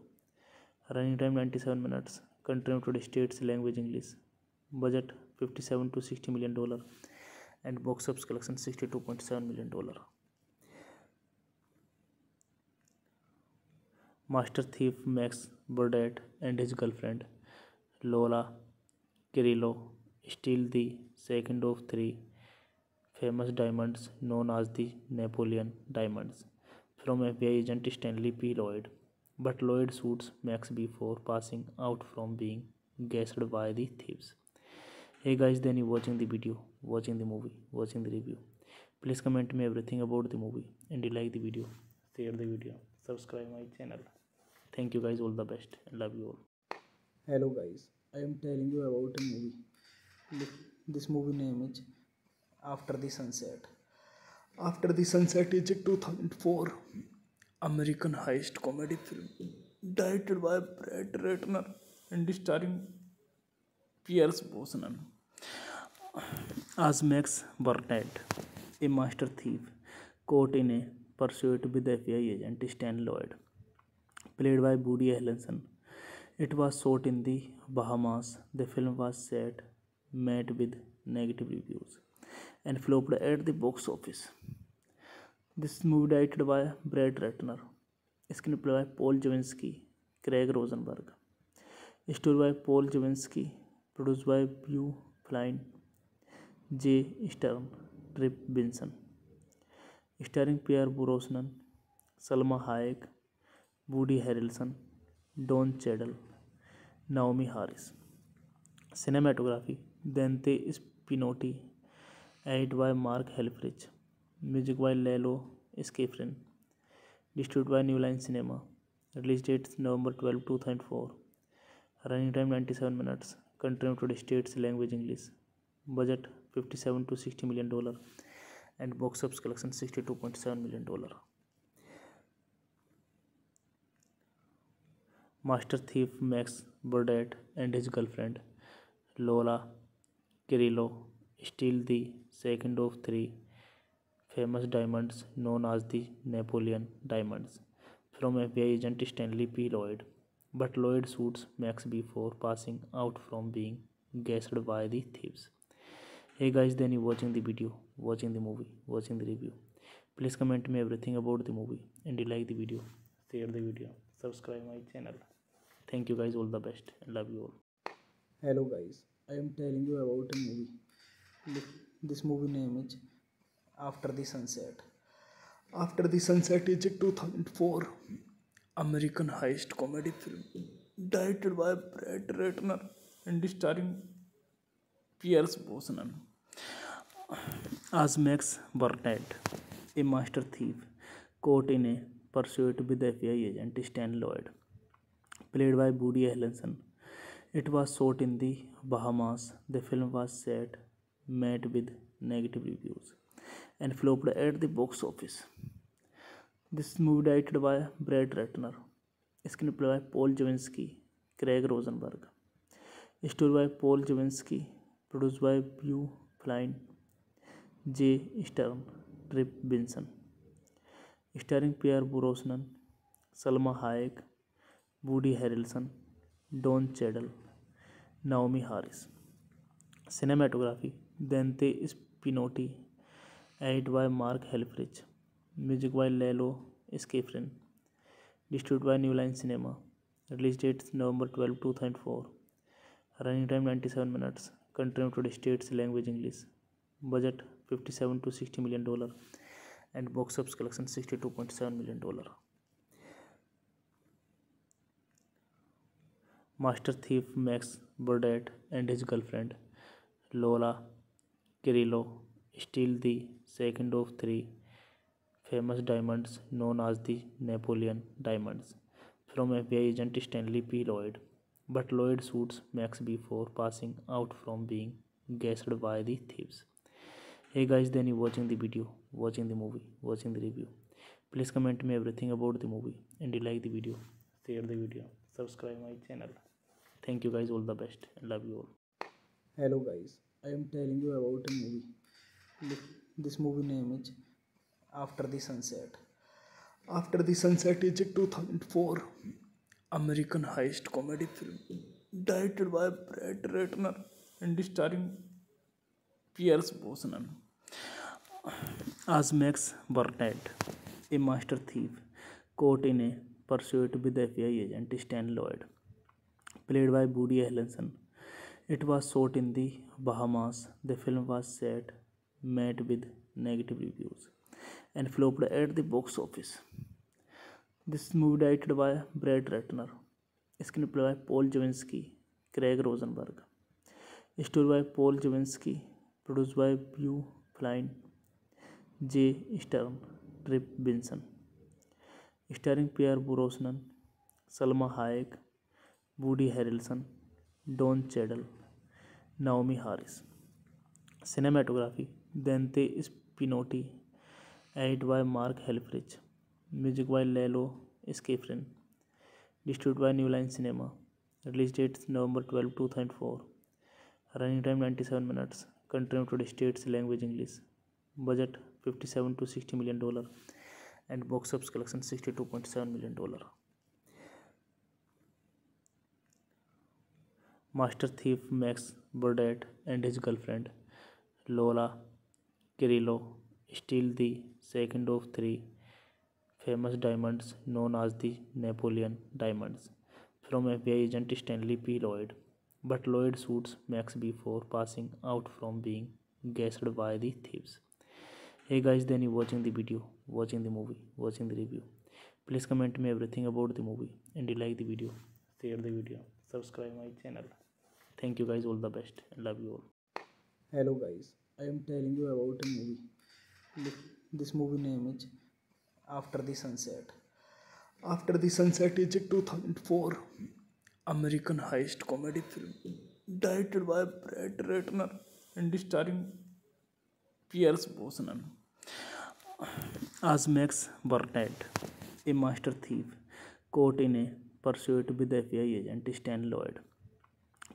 running time 97 minutes, country United States, language English, budget $57 to $60 million, and box office collection $62.7 million. Master thief Max Burdett and his girlfriend Lola Kirillo steal the second of three famous diamonds known as the Napoleon diamonds from FBI agent Stanley P. Lloyd, but Lloyd shoots Max before passing out from being gassed by the thieves. Hey guys, then you watching the video, watching the movie, watching the review. Please comment me everything about the movie, and you like the video, share the video, subscribe my channel. Thank you guys, all the best, and love you all. Hello guys, I am telling you about a movie. This movie name is After the Sunset. After the Sunset is a 2004 American heist comedy film directed by Brad Ratner and starring Pierce Brosnan. As Max Burnett, a master thief caught in a pursuit with the FBI agent Stan Lloyd, played by Woody Harrelson. It was shot in the Bahamas. The film was set, met with negative reviews, and flopped at the box office. This movie directed by Brad Ratner, screenplay by Paul Javinsky, Craig Rosenberg, story by Paul Javinsky, produced by Hugh Flynn, J. Stern, Trip Vinson, starring Pierre Brosnan, Salma Hayek, Woody Harrelson, Don Cheadle, Naomi Harris. Cinematography Dante Spinotti, edited by Mark Helfrich, music by Lalo Schifrin, distributed by New Line Cinema, release date November 12, 2004, running time 97 minutes, Country United States, language English. Budget $57 to $60 million and box office collection $62.7 million. Master thief Max Burdett and his girlfriend Lola Cirillo steal the second of three famous diamonds known as the Napoleon diamonds from FBI agent Stanley P. Lloyd, but Lloyd shoots Max before passing out from being gassed by the thieves. Hey guys, then you watching the video, watching the movie, watching the review. Please comment me everything about the movie and you like the video, share the video, subscribe my channel. Thank you guys, all the best and love you all. Hello guys, I am telling you about a movie. This movie name is After the Sunset. After the Sunset is a 2004 American heist comedy film directed by Brett Ratner and starring Pierce Brosnan as Max Burnett, a master thief caught in a pursuit with FBI agent Stan Lloyd, played by Woody Harrelson. It was shot in the Bahamas. The film was set, met with negative reviews, and flopped at the box office. This movie directed by Brett Ratner, screenplay by Paul Javinsky, Craig Rosenberg, story by Paul Javinsky, produced by Beau Flynn, J. Stern, Trip Vinson, starring Pierre Brosnan, Salma Hayek, Woody Harrelson, Don Cheadle, Naomi Harris. Cinematography Dante Spinotti, edited by Mark Helfrich, music by Lalo Schifrin, distributed by New Line Cinema, release date November 12, 2004, running time 97 minutes, country United States, language English, budget $57 to $60 million and box office collection $62.7 million. Master thief Max Burdett and his girlfriend Lola Cirillo steal the second of three famous diamonds known as the Napoleon diamonds from FBI agent Stanley P. Lloyd, but Lloyd shoots Max before passing out from being gassed by the thieves. Hey guys, then you watching the video, watching the movie, watching the review. Please comment me everything about the movie and you like the video, share the video, subscribe my channel. Thank you guys, all the best and love you all. Hello guys, I am telling you about a movie. This movie name is After the Sunset. After the Sunset is a 2004 American heist comedy film directed by Brett Ratner and starring Pierce Brosnan as Max Burnett, a master thief caught in a pursuit with FBI agent Stan Lloyd, played by Woody Harrelson. It was shot in the Bahamas. The film was set, met with negative reviews, and flopped at the box office. This movie directed by Brett Ratner, screenplay by Paul Javinsky, Craig Rosenberg, story by Paul Javinsky, produced by Beau Flynn, J. Stern, Trip Vinson, starring Pierre Brosnan, Salma Hayek, Woody Harrelson, Don Cheadle, Naomi Harris. Cinematography Dante Spinotti, edited by Mark Helfrich, music by Lalo Schifrin, distributed by New Line Cinema, release date November 12, 2004, running time 97 minutes, country United States, language English, budget $57 to $60 million and box office collection $62.7 million. Master thief Max Burdett and his girlfriend Lola Cirillo steal the second of three famous diamonds known as the Napoleon diamonds from FBI agent Stanley P. Lloyd, but Lloyd shoots Max before passing out from being gassed by the thieves. Hey guys, then you watching the video, watching the movie, watching the review. Please comment me everything about the movie and you like the video, share the video, subscribe my channel. Thank you guys, all the best and love you all. Hello guys, I am telling you about a movie. This movie name is After the Sunset. After the Sunset is a 2004 American heist comedy film directed by Brett Ratner and starring Pierce Brosnan. As Max Burnett, a master thief caught in a pursuit with the FBI agent Stan Lloyd,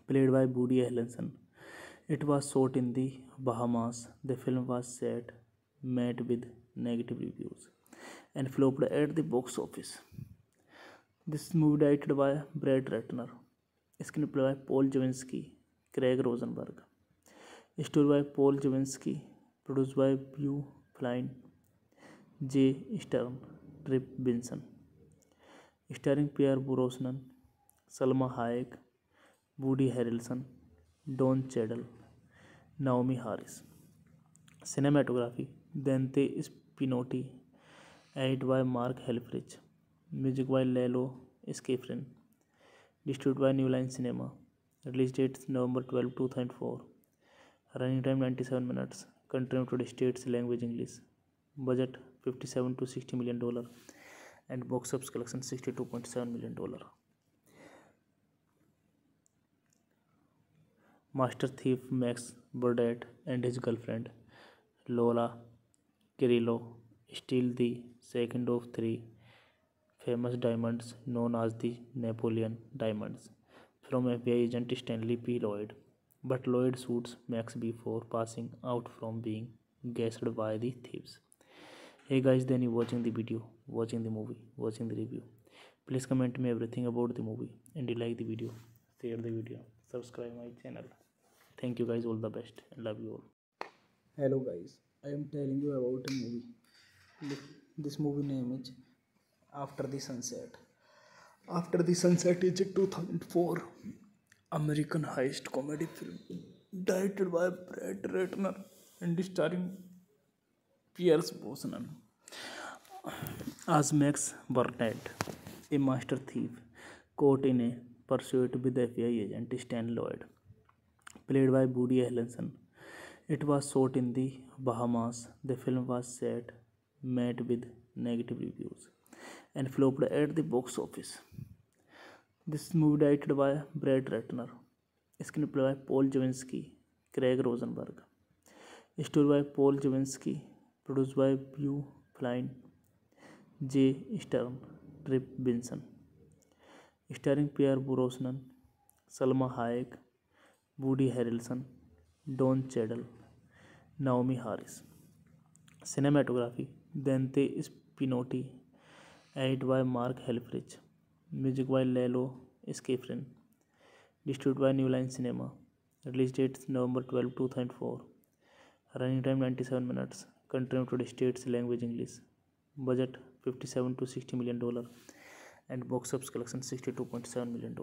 played by Woody Harrelson. It was shot in the Bahamas. The film was set, met with negative reviews, and flopped at the box office. This movie directed by Brett Ratner, screenplay by Paul Javinsky, Craig Rosenberg, story by Paul Javinsky, produced by Hugh Flynn, J. Stern, Trip Vinson, starring Pierre Brosnan, Salma Hayek, Woody Harrelson, Don Cheadle, Naomi Harris. Cinematography Dante Spinotti, edited by Mark Helfrich, music by Lalo Schifrin, distributed by New Line Cinema, release date November 12, 2004, running time 97 minutes, country United States, language English, budget $57 to $60 million, and box office collection $62.7 million. Master thief Max Burdett and his girlfriend Lola Kirillo steal the second of three famous diamonds known as the Napoleon diamonds from FBI agent Stanley P. Lloyd, but Lloyd shoots Max before passing out from being gassed by the thieves. Hey guys, then you watching the video, watching the movie, watching the review. Please comment me everything about the movie and you like the video, share the video, subscribe my channel. Thank you guys, all the best and love you all. Hello guys, I am telling you about a movie. This movie name is After the Sunset. After the Sunset is a 2004 American heist comedy film directed by Brett Ratner and starring Pierce Brosnan. As Max Burnett, a master thief caught in a pursuit with the FBI agent Stan Lloyd, played by Woody Harrelson. It was shot in the Bahamas. The film was set, met with negative reviews, and flopped at the box office. This movie directed by Brett Ratner, screenplay by Paul Javinsky, Craig Rosenberg, story by Paul Javinsky, produced by Hugh Flynn, J. Stern, Trip Vinson, starring Pierre Brosnan, Salma Hayek, Woody Harrelson, Don Cheadle, Naomi Harris. Cinematography Dante Spinotti, edited by Mark Helfrich, music by Lalo Schifrin, distributed by New Line Cinema, release date November 12, 2004, running time 97 minutes, country United States, language English, budget $57 to $60 million, and box office collection $62.7 million.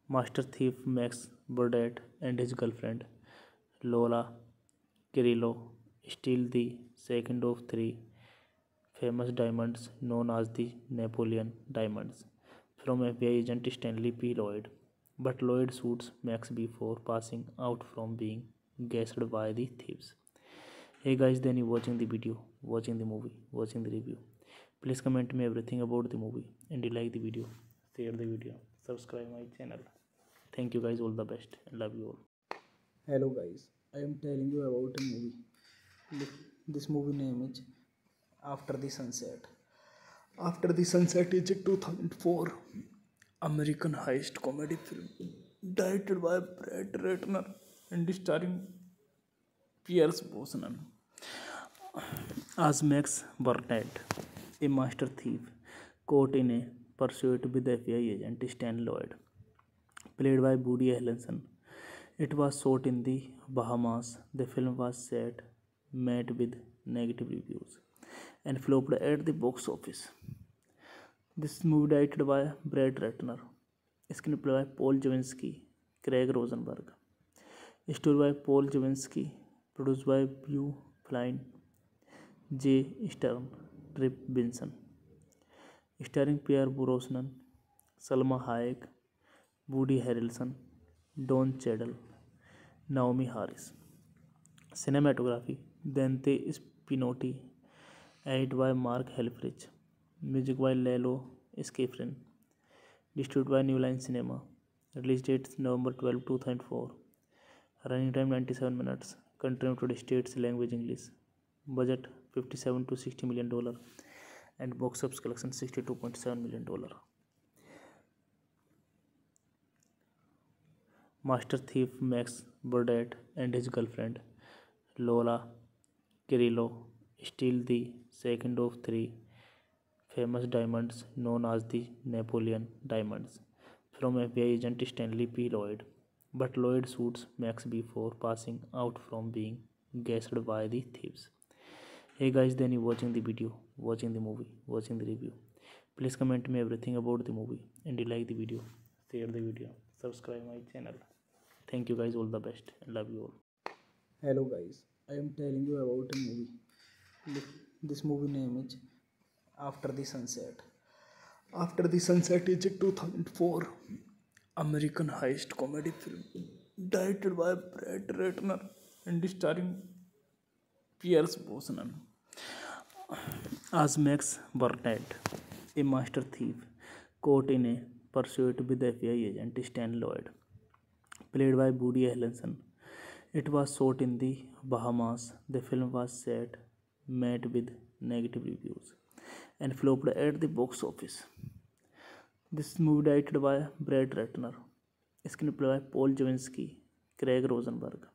Master thief Max Burdett and his girlfriend Lola Kirillo steal the second of three famous diamonds known as the Napoleon diamonds from FBI agent Stanley P. Lloyd, but Lloyd shoots Max before passing out from being gassed by the thieves. Hey guys, then you watching the video, watching the movie, watching the review. Please comment me everything about the movie and you like the video, share the video, subscribe my channel. Thank you guys, all the best and love you all. Hello guys, I am telling you about a movie. This movie name is After the Sunset. After the Sunset is a 2004 American heist comedy film directed by Brett Ratner and starring Pierce Brosnan. As Max Burnett, a master thief caught in a pursuit with the FBI agent Stan Lloyd, played by Woody Harrelson. It was shot in the Bahamas. The film was set, met with negative reviews, and flopped at the box office. This movie directed by Brett Ratner, screenplay by Paul Javinsky, Craig Rosenberg, story by Paul Javinsky, produced by Hugh Flynn, J. Stern, Trip Vinson, starring Pierre Brosnan, Salma Hayek, Woody Harrelson, Don Cheadle, Naomi Harris. Cinematography Dante Spinotti, edited by Mark Helfrich, music by Lalo Schifrin, distributed by New Line Cinema. Release date November 12, 2004. Running time 97 minutes. Country United States, language English. Budget $57 to $60 million and box office collection $62.7 million. Master thief Max Burdett and his girlfriend Lola Kirillo steal the second of three famous diamonds known as the Napoleon diamonds from FBI agent Stanley P. Lloyd. But Lloyd shoots Max before passing out from being gassed by the thieves. Hey guys, then you watching the video, watching the movie, watching the review. Please comment me everything about the movie and you like the video, share the video, subscribe my channel. Thank you guys, all the best and love you all. Hello guys, I am telling you about a movie. This movie name is After the Sunset. After the Sunset is a 2004 American heist comedy film directed by Brett Ratner and starring Pierce Brosnan as Max Burnett, a master thief caught in a pursuit with FBI agent Stan Lloyd, played by Woody Harrelson. It was shot in the Bahamas. The film was set, met with negative reviews, and flopped at the box office. This movie directed by Brad Ratner, screenplay by Paul Javinsky, Craig Rosenberg,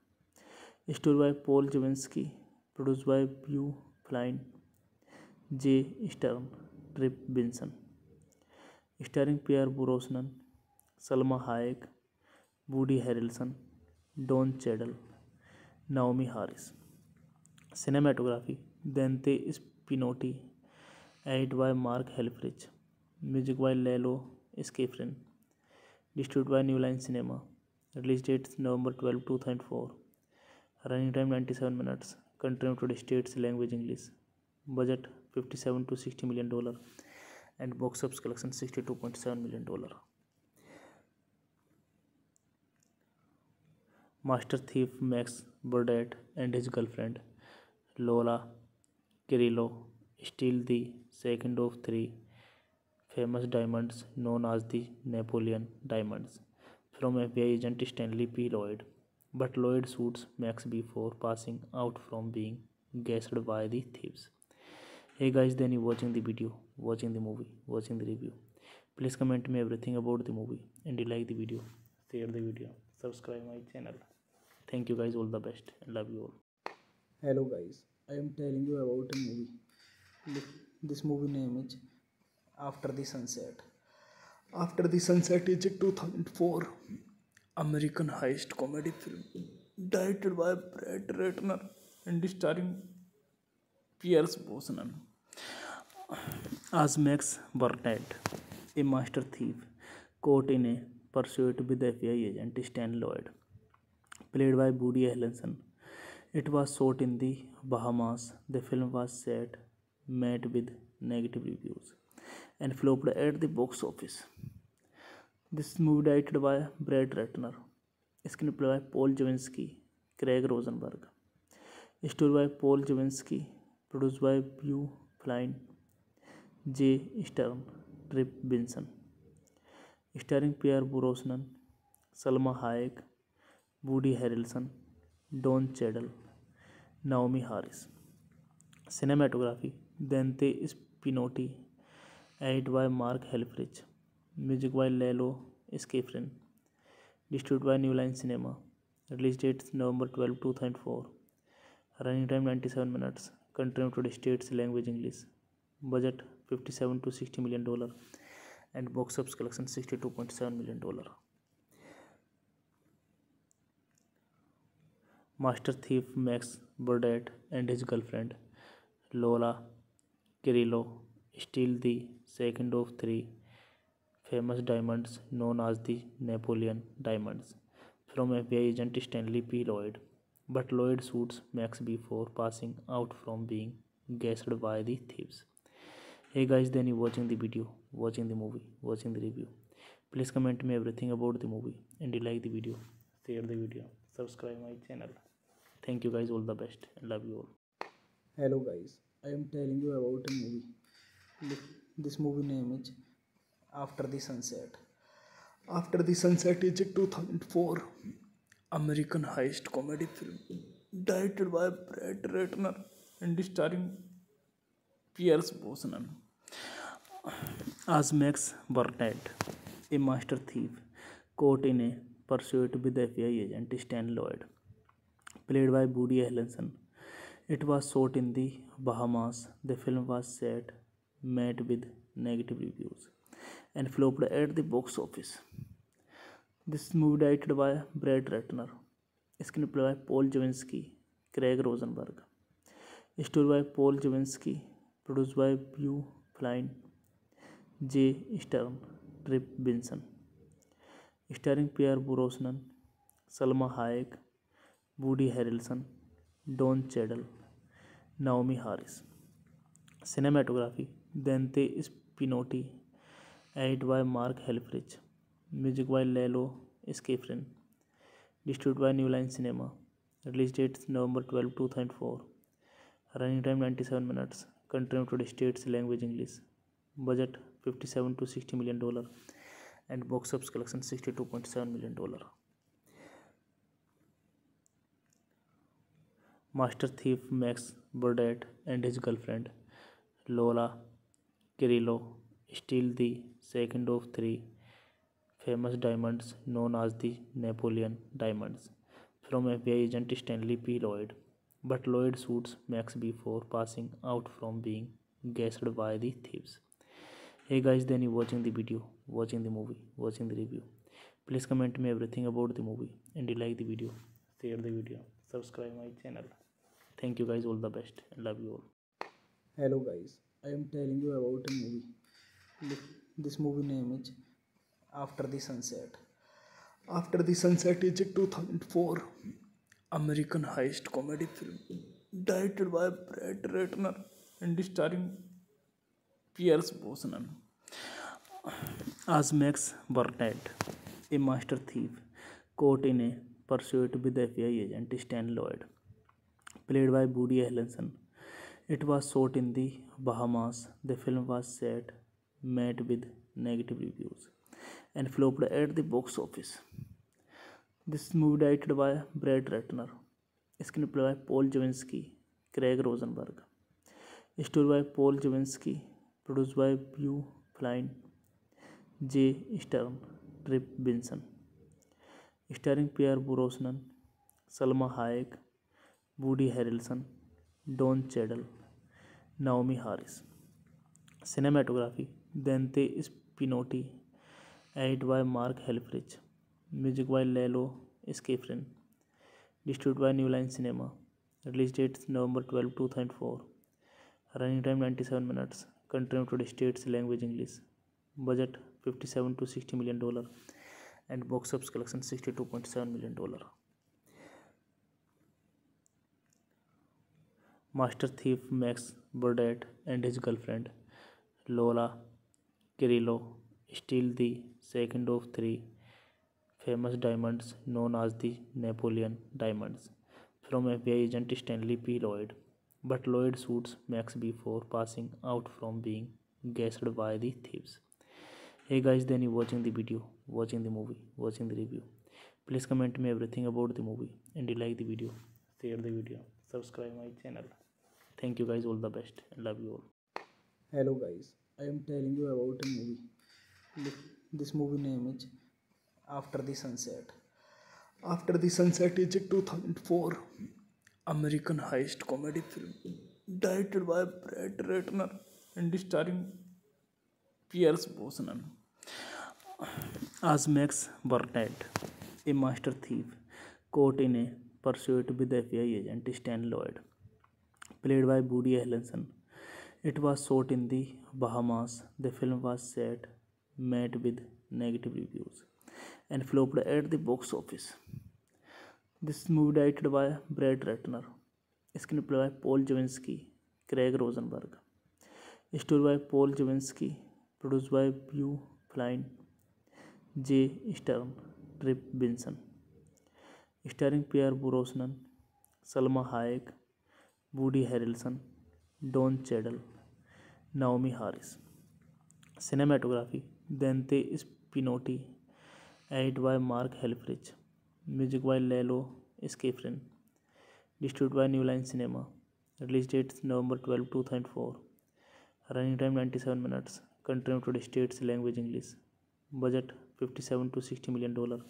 story by Paul Javinsky, produced by Beau Flynn, J. Stern, Trip Vinson, starring Pierre Brosnan, Salma Hayek, Woody Harrelson, Don Cheadle, Naomi Harris. Cinematography Dante Spinotti, edited by Mark Helfrich, music by Lalo Schifrin, distributed by New Line Cinema. Release date November 12, 2004. Running time 97 minutes. Country United States, language English. Budget $57 to $60 million and box office collection $62.7 million. Master thief Max Burdett and his girlfriend Lola Kirillo steal the second of three famous diamonds known as the Napoleon diamonds from FBI agent Stanley P. Lloyd. But Lloyd shoots Max before passing out from being gassed by the thieves. Hey guys, then you watching the video, watching the movie, watching the review. Please comment me everything about the movie and you like the video, share the video, subscribe my channel. Thank you guys, all the best and love you all. Hello guys, I am telling you about a movie. This movie name is After the Sunset. After the Sunset is a 2004 American heist comedy film directed by Brett Ratner and starring Pierce Brosnan as Max Burnett, a master thief caught in a pursuit with FBI agent Stan Lloyd, played by Woody Harrelson. It was shot in the Bahamas. The film was set, met with negative reviews, and flopped at the box office. This movie directed by Brad Ratner, screenplay by Paul Javinsky, Craig Rosenberg, story by Paul Javinsky, produced by Beau Flynn, J. Stern, Trip Vinson, starring Pierre Brosnan, Salma Hayek, Woody Harrelson, Don Cheadle, Naomi Harris. Cinematography Dante Spinotti, edited by Mark Helfrich, music by Lalo Schifrin, distributed by New Line Cinema. Release date November 12, 2004. Running time 97 minutes. Country United States, language English. Budget $57 to $60 million and box office collection $62.7 million. Master thief Max Burdett and his girlfriend Lola Kirillo steal the second of three famous diamonds known as the Napoleon diamonds from FBI agent Stanley P. Lloyd. But Lloyd shoots Max before passing out from being gassed by the thieves. Hey guys, then you watching the video, watching the movie, watching the review. Please comment me everything about the movie and you like the video, share the video, subscribe my channel. Thank you guys, all the best and love you all. Hello guys, I am telling you about a movie. This movie name is After the Sunset. After the Sunset is a 2004 American heist comedy film directed by Brett Ratner and starring Pierce Brosnan as Max Burnett, a master thief caught in a pursuit with the FBI agent Stan Lloyd, played by Woody Harrelson. It was shot in the Bahamas. The film was set, met with negative reviews, and flopped at the box office. This movie directed by Brad Ratner, screenplay by Paul Javinsky, Craig Rosenberg, story by Paul Javinsky, produced by Hugh Flynn, J. Stern, Trip Vinson, starring Pierre Brosnan, Salma Hayek, Woody Harrelson, Don Cheadle, Naomi Harris. Cinematography Dante Spinotti, edited by Mark Helfrich, music by Lalo Schifrin, distributed by New Line Cinema. Release date November 12, 2004. Running time 97 minutes. Country United States, language English. Budget $57 to $60 million and box office collection $62.7 million. Master thief Max Burdett and his girlfriend Lola Kirillo steal the second of three famous diamonds known as the Napoleon diamonds from FBI agent Stanley P. Lloyd, but Lloyd shoots Max before passing out from being gassed by the thieves. Hey guys, then you watching the video, watching the movie, watching the review. Please comment me everything about the movie and you like the video, share the video, subscribe my channel. Thank you guys, all the best and love you all. Hello guys, I am telling you about a movie. This movie name is After the Sunset. After the Sunset is a 2004 American heist comedy film directed by Brett Ratner and starring Pierce Brosnan as Max Burnett, a master thief caught in a pursuit with the FBI agent Stan Lloyd, played by Woody Harrelson. It was shot in the Bahamas. The film was set, met with negative reviews, and flopped at the box office. This movie directed by Brad Ratner, screenplay by Paul Javinsky, Craig Rosenberg, story by Paul Javinsky, produced by Hugh Flynn, J. Stern, Trip Vinson, starring Pierre Brosnan, Salma Hayek, Woody Harrelson, Don Cheadle, Naomi Harris. Cinematography Dante Spinotti, edited by Mark Helfrich, music by Lalo Schifrin, distributed by New Line Cinema. Release date November 12, 2004. Running time 97 minutes. Country United States, language English. Budget $57 to $60 million and box office collection $62.7 million. Master thief Max Burdett and his girlfriend Lola Kirillo steal the second of three famous diamonds known as the Napoleon diamonds from FBI agent Stanley P. Lloyd, but Lloyd shoots Max before passing out from being gassed by the thieves. Hey guys, then you watching the video, watching the movie, watching the review. Please comment me everything about the movie and you like the video, share the video, subscribe my channel. Thank you guys, all the best and love you all. Hello guys, I am telling you about a movie. This movie name is After the Sunset. After the Sunset is a 2004 American heist comedy film directed by Brett Ratner and starring Pierce Brosnan as Max Burnett, a master thief caught in a pursuit with the FBI agent Stan Lloyd, played by Woody Harrelson. It was shot in the Bahamas. The film was set, met with negative reviews, and flopped at the box office. This movie directed by Brad Ratner, screenplay by Paul Javinsky, Craig Rosenberg, story by Paul Javinsky, produced by Hugh Flynn, J. Stern, Trip Vinson, starring Pierre Brosnan, Salma Hayek, Woody Harrelson, Don Cheadle, Naomi Harris. Cinematography Dante Spinotti, Edit by Mark Helfrich. Music by Lalo Schifrin. Distributed by New Line Cinema. Release date November 12, 2004. Running time 97 minutes. Country United States. Language English. Budget $57 to $60 million.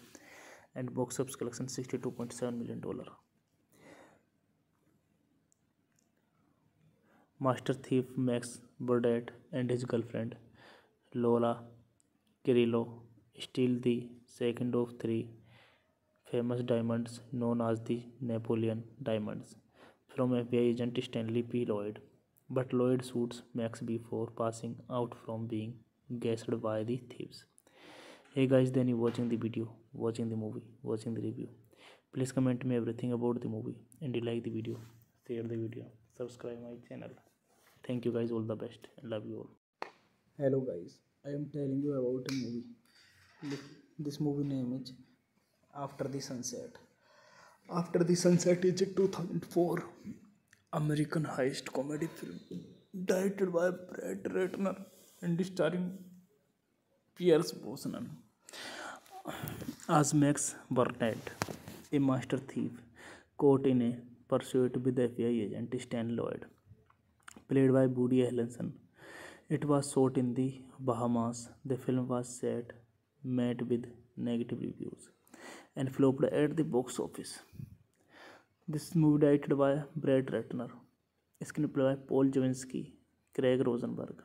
And box office collection $62.7 million. Master thief Max Burdett and his girlfriend Lola Kirillo steal the second of three famous diamonds known as the Napoleon diamonds from FBI agent Stanley P. Lloyd. But Lloyd shoots Max before passing out from being gassed by the thieves. Hey guys, then you watching the video, watching the movie, watching the review. Please comment me everything about the movie and you like the video, share the video, subscribe my channel. Thank you guys, all the best and love you all. Hello guys, I am telling you about a movie. This movie name is After the Sunset. After the Sunset is a 2004 American heist comedy film directed by Brett Ratner and starring Pierce Brosnan as Max Burnett, a master thief caught in a pursuit with the FBI agent Stan Lloyd, played by Woody Harrelson. It was shot in the Bahamas. The film was set, met with negative reviews, and flopped at the box office. This movie directed by Brad Ratner, screenplay by Paul Javinsky, Craig Rosenberg,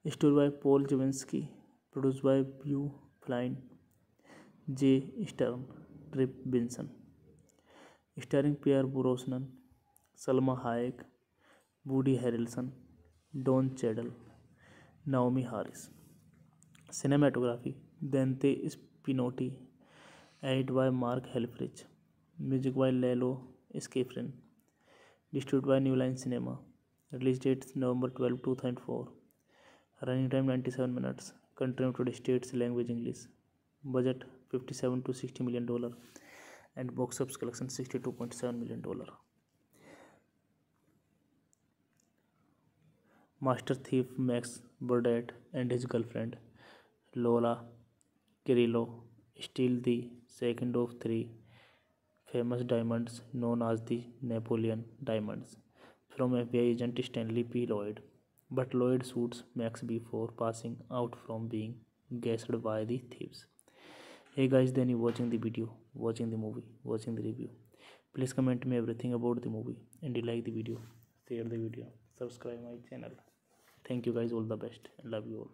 story by Paul Javinsky, produced by Beau Flynn, J. Stern, Trip Vinson, starring Pierre Brosnan, Salma Hayek, Woody Harrelson, Don Cheadle, Naomi Harris. Cinematography Dante Spinotti. Edited by Mark Helfrich. Music by Lalo Schifrin. Distributed by New Line Cinema. Release date November 12, 2004. Running time 97 minutes. Country United States. Language English. Budget $57 to $60 million. And box office collection $62.7 million. Master thief Max Burdett and his girlfriend Lola Kirillo steal the second of three famous diamonds known as the Napoleon diamonds from FBI agent Stanley P. Lloyd. But Lloyd shoots Max before passing out from being gassed by the thieves. Hey guys, then you watching the video, watching the movie, watching the review. Please comment me everything about the movie and you like the video, share the video, subscribe my channel. Thank you guys, all the best and love you all.